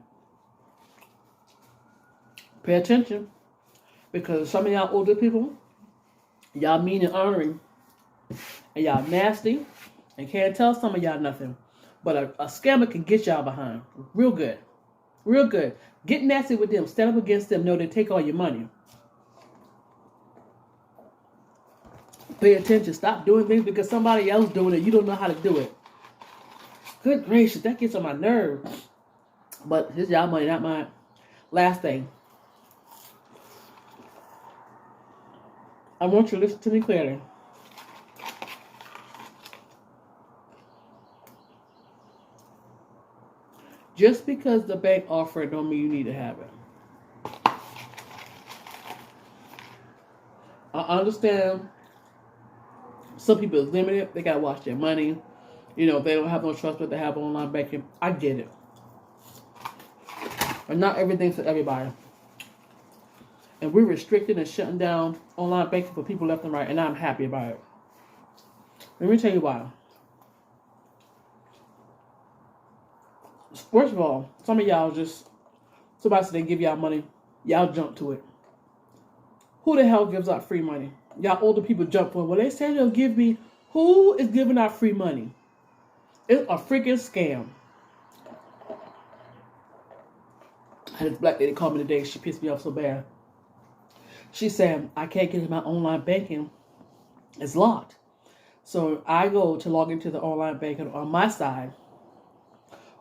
Pay attention, because some of y'all older people, y'all mean and honoring, and y'all nasty, and can't tell some of y'all nothing. But a scammer can get y'all behind real good. Real good. Get nasty with them. Stand up against them. Know they take all your money. Pay attention. Stop doing things because somebody else doing it. You don't know how to do it. Good gracious, that gets on my nerves. But this is y'all money, not mine. Last thing. I want you to listen to me clearly. Just because the bank offer it don't mean you need to have it. I understand some people is limited. They got to watch their money. You know, they don't have no trust but they have online banking. I get it. But not everything's for everybody. And we're restricting and shutting down online banking for people left and right. And I'm happy about it. Let me tell you why. First of all, some of y'all just, somebody said they give y'all money. Y'all jump to it. Who the hell gives out free money? Y'all older people jump for it. Well, they say they'll give me. Who is giving out free money? It's a freaking scam. I had this black lady call me today. She pissed me off so bad. She said, I can't get into my online banking. It's locked. So I go to log into the online banking on my side.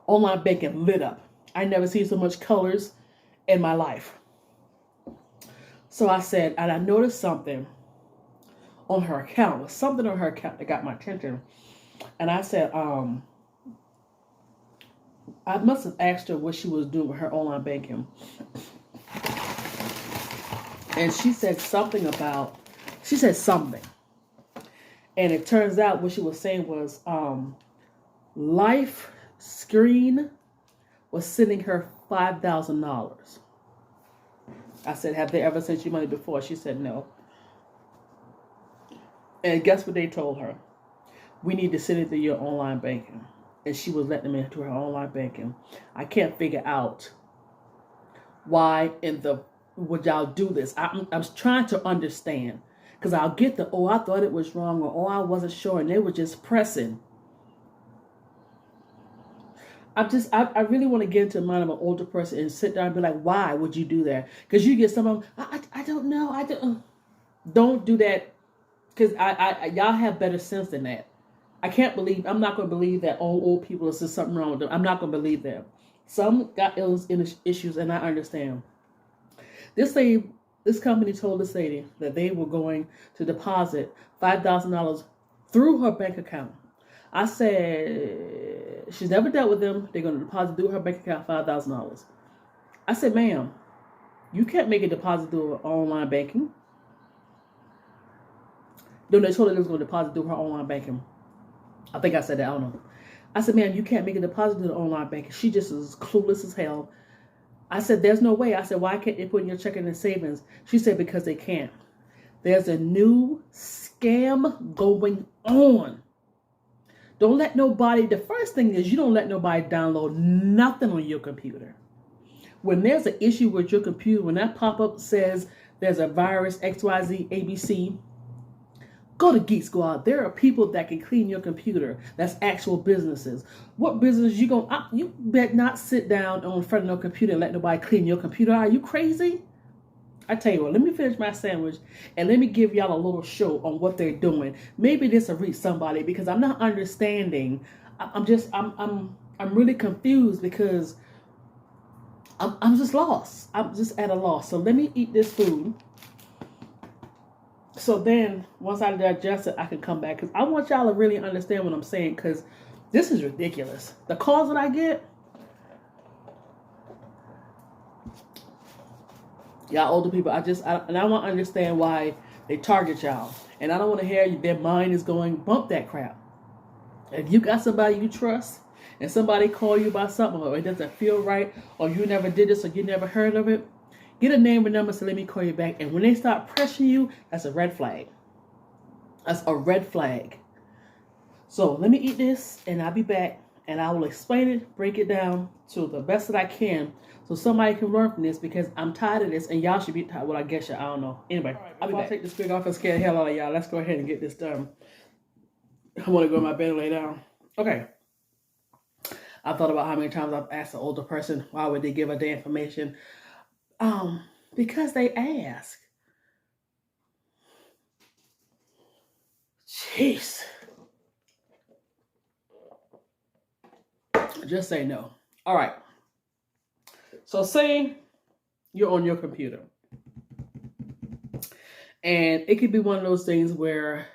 Online banking lit up. I never seen so much colors in my life. So I said, and I noticed something on her account. Something on her account that got my attention. And I said, I must have asked her what she was doing with her online banking. And she said something. And it turns out what she was saying was Life Screen was sending her $5,000. I said, have they ever sent you money before? She said no. And guess what they told her? We need to send it to your online banking. And she was letting them into her online banking. I can't figure out why would y'all do this. I'm trying to understand. Because I'll get I thought it was wrong, or I wasn't sure, and they were just pressing. I really want to get into the mind of an older person and sit down and be like, why would you do that? Because you get some of them, I don't know. Don't do that. Because y'all have better sense than that. I'm not going to believe that all old people, there's something wrong with them. I'm not going to believe that. Some got issues, and I understand. This company told this lady that they were going to deposit $5,000 through her bank account. I said, she's never dealt with them. They're going to deposit through her bank account $5,000. I said, ma'am, you can't make a deposit through online banking. Then they told her they was going to deposit through her online banking. I think I said that. I don't know. I said, ma'am, you can't make a deposit through the online banking. She just is clueless as hell. I said, there's no way. I said, why can't they put in your checking and savings? She said, because they can't. There's a new scam going on. Don't let nobody, the first thing is you don't let nobody download nothing on your computer. When there's an issue with your computer, when that pop-up says there's a virus, XYZ, ABC, go to Geek Squad. There are people that can clean your computer. That's actual businesses. What business you better not sit down in front of no computer and let nobody clean your computer. Are you crazy? I tell you what, let me finish my sandwich and let me give y'all a little show on what they're doing. Maybe this will reach somebody because I'm not understanding. I'm really confused because I'm just lost. I'm just at a loss. So let me eat this food. So then, once I digest it, I can come back. Because I want y'all to really understand what I'm saying. Because this is ridiculous. The calls that I get, Y'all older people, I want to understand why they target y'all. And I don't want to hear their mind is going, bump that crap. If you got somebody you trust and somebody call you about something or it doesn't feel right or you never did this or you never heard of it, get a name and number so let me call you back. And when they start pressuring you, that's a red flag. That's a red flag. So let me eat this and I'll be back and I will explain it, break it down to the best that I can so somebody can learn from this because I'm tired of this and y'all should be tired. Well, I guess I don't know. Anyway, I'll be back. Take this wig off and scare the hell out of y'all. Let's go ahead and get this done. I want to go in my bed and lay down. Okay. I've thought about how many times I've asked an older person, why would they give us the information? Because they ask. Jeez. Just say no. All right. So say you're on your computer. And it could be one of those things where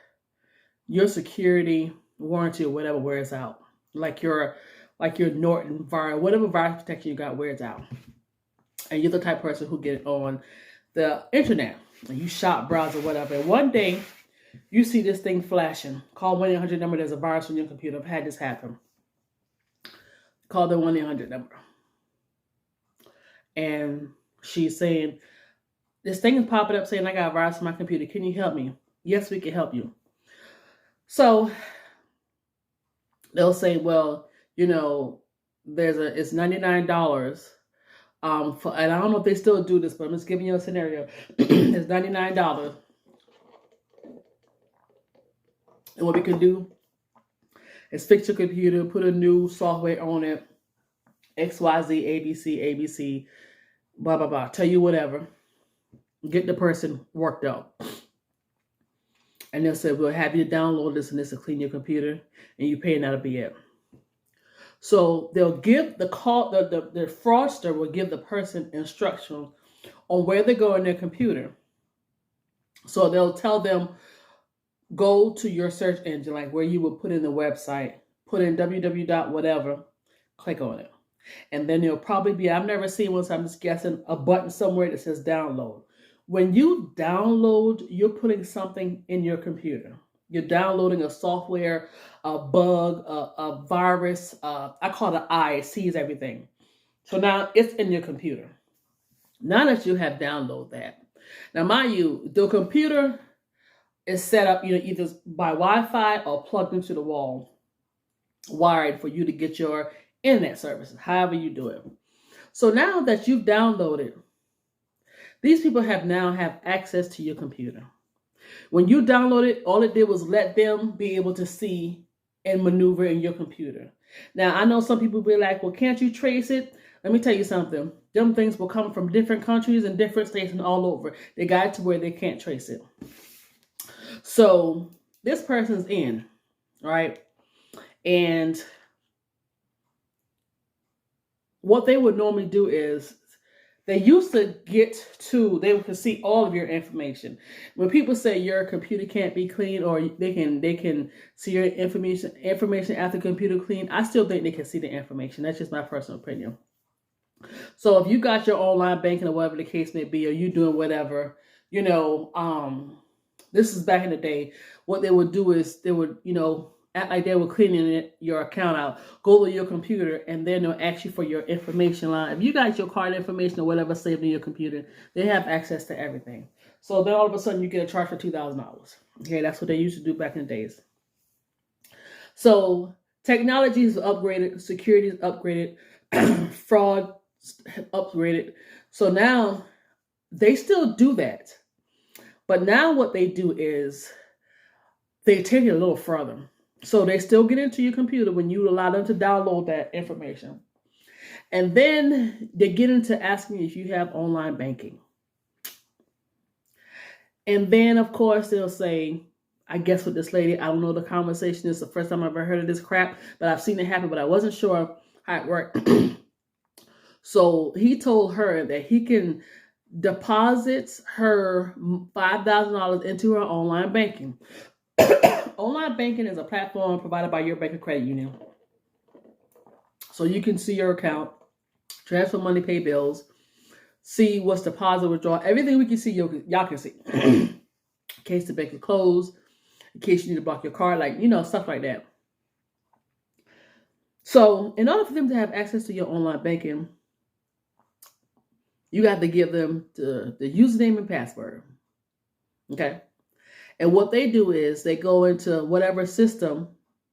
your security warranty or whatever wears out. Like your Norton virus, whatever virus protection you got wears out. And you're the type of person who get on the internet. And you shop, browse, or whatever. And one day, you see this thing flashing. Call 1-800 number. There's a virus on your computer. I've had this happen. Call the 1-800 number. And she's saying, this thing is popping up saying, I got a virus on my computer. Can you help me? Yes, we can help you. So they'll say, well, you know, it's $99. And I don't know if they still do this, but I'm just giving you a scenario. It's $99. And what we can do is fix your computer, put a new software on it, XYZ, ABC, blah, blah, blah. Tell you whatever. Get the person worked up. And they'll say, we'll have you download this and this to clean your computer. And you pay and that'll be it. So they'll give the fraudster will give the person instructions on where they go on their computer. So they'll tell them, go to your search engine, like where you would put in the website, put in www. whatever, click on it. And then there'll probably be, I've never seen one, so I'm just guessing, a button somewhere that says download. When you download, you're putting something in your computer. You're downloading a software, a bug, a virus. I call it an eye. It sees everything. So now it's in your computer. Now that you have downloaded that. Now, mind you, the computer is set up, either by Wi-Fi or plugged into the wall, wired for you to get your internet services, however you do it. So now that you've downloaded, these people now have access to your computer. When you download it, all it did was let them be able to see and maneuver in your computer. Now, I know some people be like, well, can't you trace it? Let me tell you something. Them things will come from different countries and different states and all over. They got it to where they can't trace it. So this person's in, right? And what they would normally do is they used to they could see all of your information. When people say your computer can't be clean or they can see your information after computer clean, I still think they can see the information. That's just my personal opinion. So if you got your online banking or whatever the case may be, or you doing whatever, this is back in the day. What they would do is they would, act like they were cleaning your account out. Go to your computer and then they'll ask you for your information line. If you got your card information or whatever saved in your computer, they have access to everything. So then all of a sudden you get a charge for $2,000. Okay, that's what they used to do back in the days. So technology is upgraded, security is upgraded, fraud upgraded. So now they still do that. But now what they do is they take it a little further. So they still get into your computer when you allow them to download that information. And then they get into asking if you have online banking. And then, of course, they'll say, I guess with this lady, I don't know the conversation. It's the first time I've ever heard of this crap, but I've seen it happen, but I wasn't sure how it worked. So he told her that he can deposit her $5,000 into her online banking. Online banking is a platform provided by your bank or credit union. So you can see your account, transfer money, pay bills, see what's deposit, withdrawal, everything we can see, y'all can see. In case the bank is closed, in case you need to block your card, like, stuff like that. So in order for them to have access to your online banking, you got to give them the username and password. Okay. And what they do is they go into whatever system,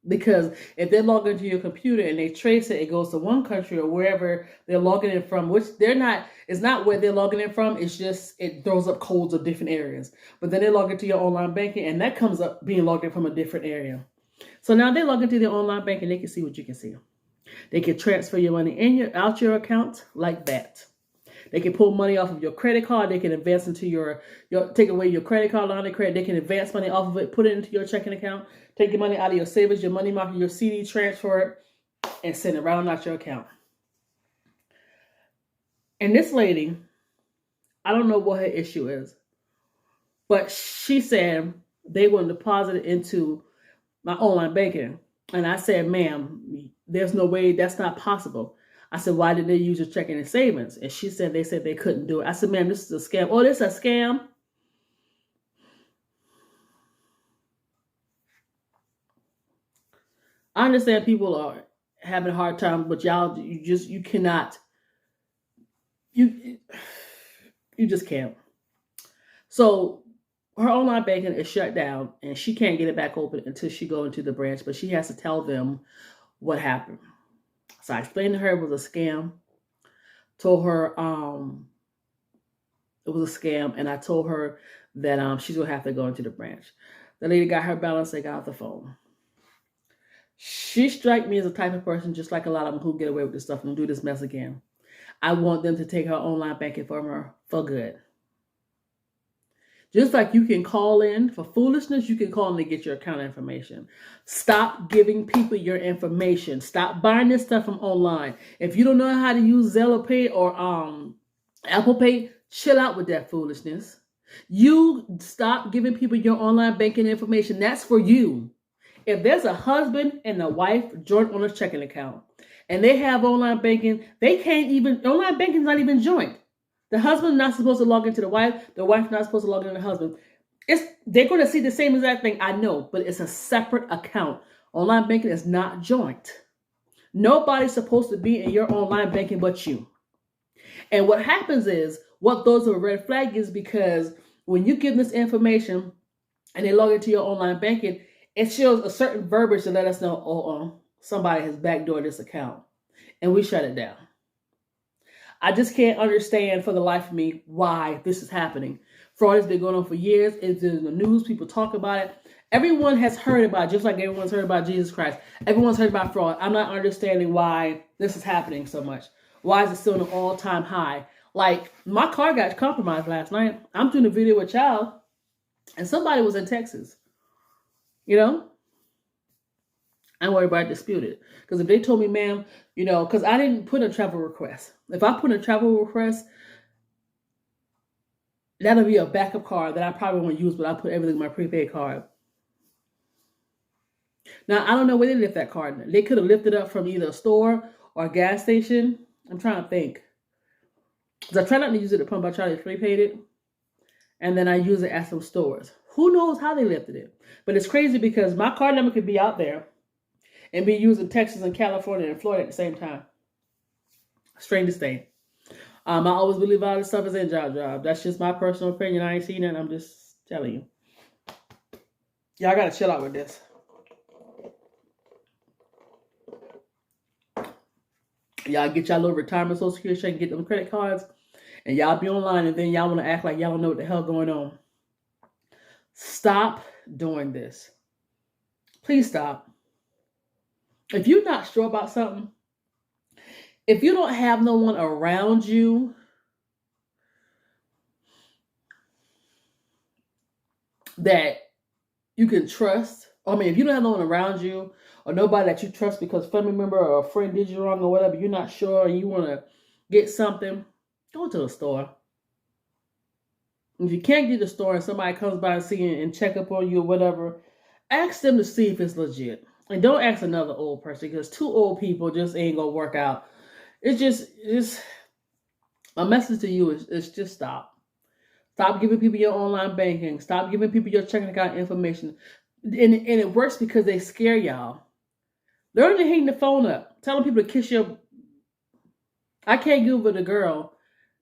because if they log into your computer and they trace it, it goes to one country or wherever they're logging in from, which it's not where they're logging in from. It's just, it throws up codes of different areas. But then they log into your online banking and that comes up being logged in from a different area. So now they log into their online banking, they can see what you can see. They can transfer your money out your account like that. They can pull money off of your credit card. They can advance into your take away your credit card, line of credit. They can advance money off of it, put it into your checking account, take your money out of your savings, your money market, your CD, transfer it, and send it right on out your account. And this lady, I don't know what her issue is, but she said they want to deposit it into my online banking. And I said, ma'am, there's no way, that's not possible. I said, why did they use your checking and savings? And she said, they said they couldn't do it. I said, ma'am, this is a scam. Oh, this is a scam? I understand people are having a hard time, but y'all, you cannot, you just can't. So her online banking is shut down and she can't get it back open until she go into the branch, but she has to tell them what happened. So I explained to her it was a scam. Told her it was a scam, and I told her that she's gonna have to go into the branch. The lady got her balance, they got off the phone. She struck me as a type of person, just like a lot of them who get away with this stuff and do this mess again. I want them to take her online banking from her for good. Just like you can call in for foolishness, you can call in to get your account information. Stop giving people your information. Stop buying this stuff from online. If you don't know how to use Zelle Pay or Apple Pay, chill out with that foolishness. You stop giving people your online banking information. That's for you. If there's a husband and a wife joint on a checking account and they have online banking, online banking is not even joint. The husband not supposed to log into the wife not supposed to log into the husband. They're going to see the same exact thing, I know, but it's a separate account. Online banking is not joint. Nobody's supposed to be in your online banking but you. And what happens is, what throws a red flag is because when you give this information and they log into your online banking, it shows a certain verbiage to let us know, somebody has backdoored this account. And we shut it down. I just can't understand for the life of me why this is happening. Fraud has been going on for years. It's in the news. People talk about it. Everyone has heard about it, just like everyone's heard about Jesus Christ. Everyone's heard about fraud. I'm not understanding why this is happening so much. Why is it still an all-time high? Like, my car got compromised last night. I'm doing a video with y'all, and somebody was in Texas. I worry about disputed. Because if they told me, ma'am, because I didn't put a travel request. If I put a travel request, that'll be a backup card that I probably won't use, but I put everything in my prepaid card. Now, I don't know where they lift that card. They could have lifted up from either a store or a gas station. I'm trying to think. Because I try not to use it at pump. I try to prepaid it. And then I use it at some stores. Who knows how they lifted it? But it's crazy because my card number could be out there and be used in Texas and California and Florida at the same time. Strangest thing. I always believe all this stuff is in job. That's just my personal opinion. I ain't seen it. I'm just telling you. Y'all gotta chill out with this. Y'all get y'all little retirement social security check and get them credit cards. And y'all be online and then y'all want to act like y'all don't know what the hell going on. Stop doing this. Please stop. If you're not sure about something, if you don't have no one around you that you can trust, if you don't have no one around you or nobody that you trust because a family member or a friend did you wrong or whatever, you're not sure and you want to get something, go to the store. If you can't get to the store and somebody comes by and see you and check up on you or whatever, ask them to see if it's legit. And don't ask another old person because two old people just ain't going to work out. It's just My message to you is just stop. Stop giving people your online banking. Stop giving people your checking account information. And it works because they scare y'all. Learn to hang the phone up. Telling people to kiss your... I can't give with a girl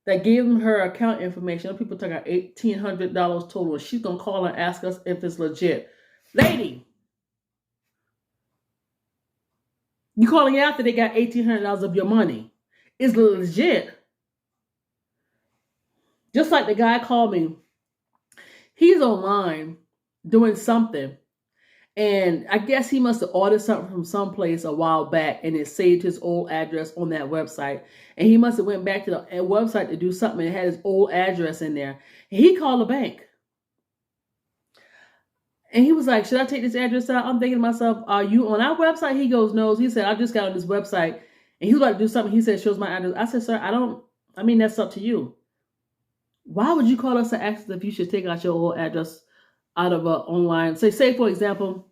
that gave them her account information. Some people took out $1,800 total. She's going to call and ask us if it's legit. Lady, you calling after they got $1,800 of your money. It's legit. Just like the guy called me. He's online doing something. And I guess he must have ordered something from someplace a while back and it saved his old address on that website. And he must have went back to the website to do something and had his old address in there. And he called the bank. And he was like, should I take this address out? I'm thinking to myself, are you on our website? He goes, no. He said, I just got on this website. And he was about to do something. He said, shows my address. I said, sir, that's up to you. Why would you call us to ask us if you should take out your old address out of online? Say for example,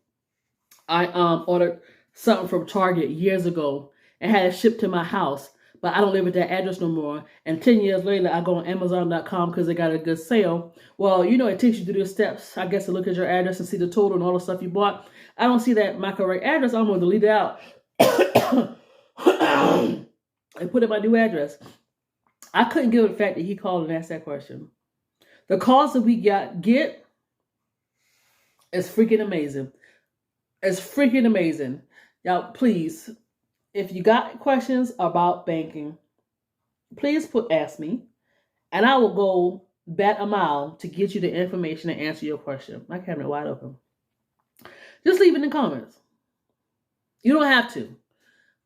I ordered something from Target years ago and had it shipped to my house, but I don't live at that address no more. And 10 years later, I go on Amazon.com because they got a good sale. Well, it takes you through the steps, I guess, to look at your address and see the total and all the stuff you bought. I don't see that my correct address. I'm going to delete it out and put in my new address. I couldn't give the fact that he called and asked that question. The calls that we get is freaking amazing. It's freaking amazing. Y'all, please, if you got questions about banking, please ask me, and I will go bat a mile to get you the information and answer your question. My cabinet wide open. Just leave it in the comments. You don't have to,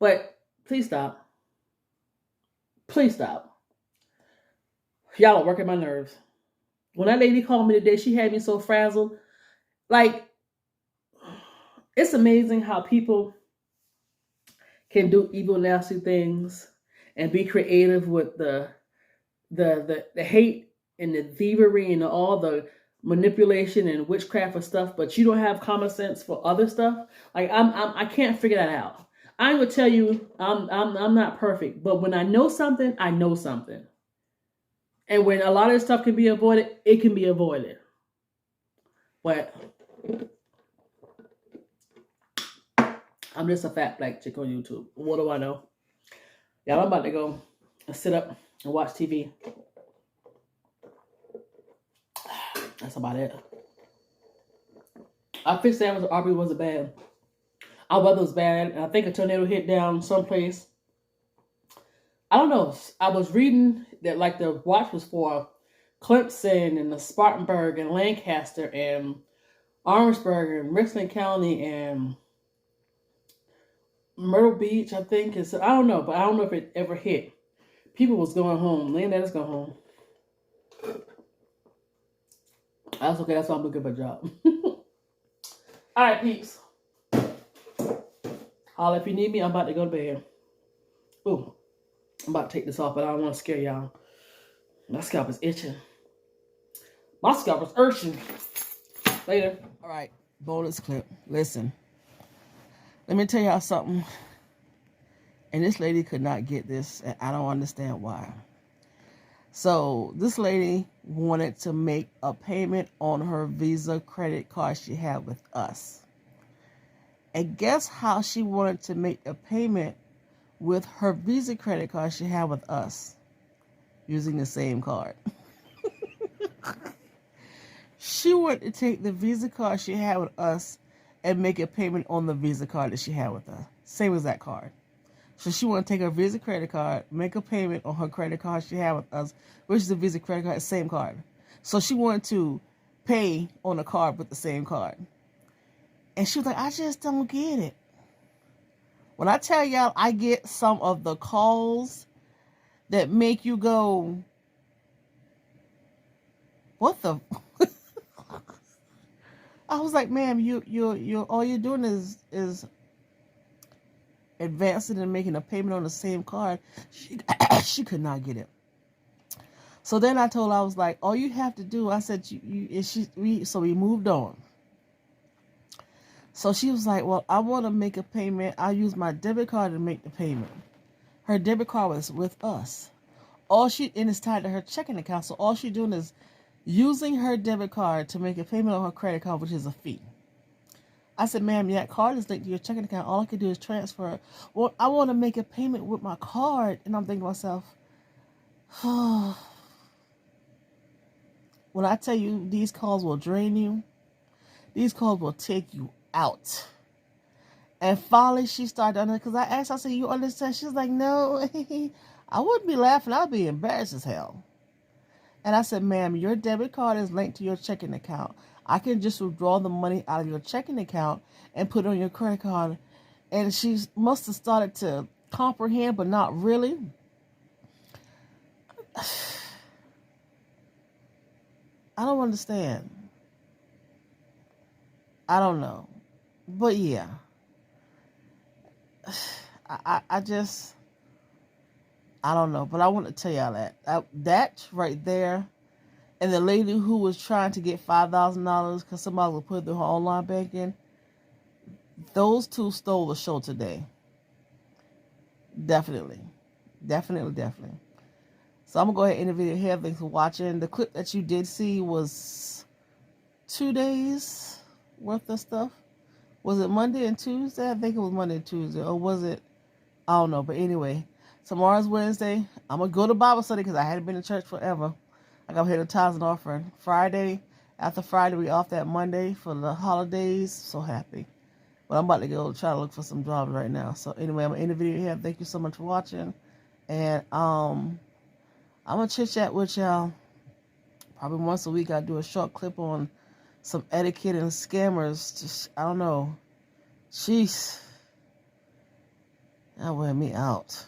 but please stop. Please stop. Y'all are working my nerves. When that lady called me today, she had me so frazzled. Like, it's amazing how people can do evil, nasty things and be creative with the hate and the thievery and all the manipulation and witchcraft and stuff, but you don't have common sense for other stuff. Like, I can't figure that out. I'm gonna tell you, I'm not perfect, but when I know something, I know something. And when a lot of this stuff can be avoided, it can be avoided. But I'm just a fat black chick on YouTube. What do I know? Y'all, I'm about to go and sit up and watch TV. That's about it. I think Sam Aubrey wasn't bad. Our weather was bad, and I think a tornado hit down someplace. I don't know. I was reading that like the watch was for Clemson and the Spartanburg and Lancaster and Orangeburg and Richland County and Myrtle Beach, I think. I don't know, but I don't know if it ever hit. People was going home. Leonidas going home. That's okay. That's why I'm looking for a job. All right, peeps. Holla if you need me. I'm about to go to bed. Ooh. I'm about to take this off, but I don't want to scare y'all. My scalp is itching. My scalp is urging. Later. All right. Bonus clip. Listen. Let me tell y'all something. And this lady could not get this, and I don't understand why. So this lady wanted to make a payment on her Visa credit card she had with us. And guess how she wanted to make a payment with her Visa credit card she had with us? Using the same card. She wanted to take the Visa card she had with us and make a payment on the Visa card that she had with us. Same as that card. So she wanted to take her Visa credit card, make a payment on her credit card she had with us, which is a Visa credit card, same card. So she wanted to pay on a card with the same card. And she was like, I just don't get it. When I tell y'all, I get some of the calls that make you go, what the? I was like, ma'am, you all you're doing is advancing and making a payment on the same card. She could not get it. So then I told her, I was like, all you have to do, I said, so we moved on. So she was like, well, I want to make a payment. I'll use my debit card to make the payment. Her debit card was with us. And it's tied to her checking account. So all she's doing is using her debit card to make a payment on her credit card, which is a fee. I said, ma'am, that card is linked to your checking account. All I can do is transfer. Well, I want to make a payment with my card. And I'm thinking to myself, oh, when I tell you these calls will drain you, these calls will take you out. And finally, she started under, because I asked her, I said, you understand? She was like, no, I wouldn't be laughing. I'd be embarrassed as hell. And I said, ma'am, your debit card is linked to your checking account. I can just withdraw the money out of your checking account and put it on your credit card. And she must have started to comprehend, but not really. I don't understand. I don't know. But yeah. I don't know. But I want to tell y'all that right there, and the lady who was trying to get $5,000 because somebody was put through her online banking, those two stole the show today. Definitely. So I'm going to go ahead and end the video here. Thanks for watching. The clip that you did see was 2 days worth of stuff. Was it Monday and Tuesday? I think it was Monday and Tuesday. Or was it? I don't know. But anyway, tomorrow's Wednesday. I'm going to go to Bible study because I hadn't been to church forever. I got to hear the tithes and offering. Friday, after Friday, we off that Monday for the holidays. So happy. But I'm about to go try to look for some jobs right now. So anyway, I'm going to end the video here. Thank you so much for watching. And I'm going to chit-chat with y'all. Probably once a week I do a short clip on some etiquette and scammers. Just, I don't know. Jeez. That wear me out.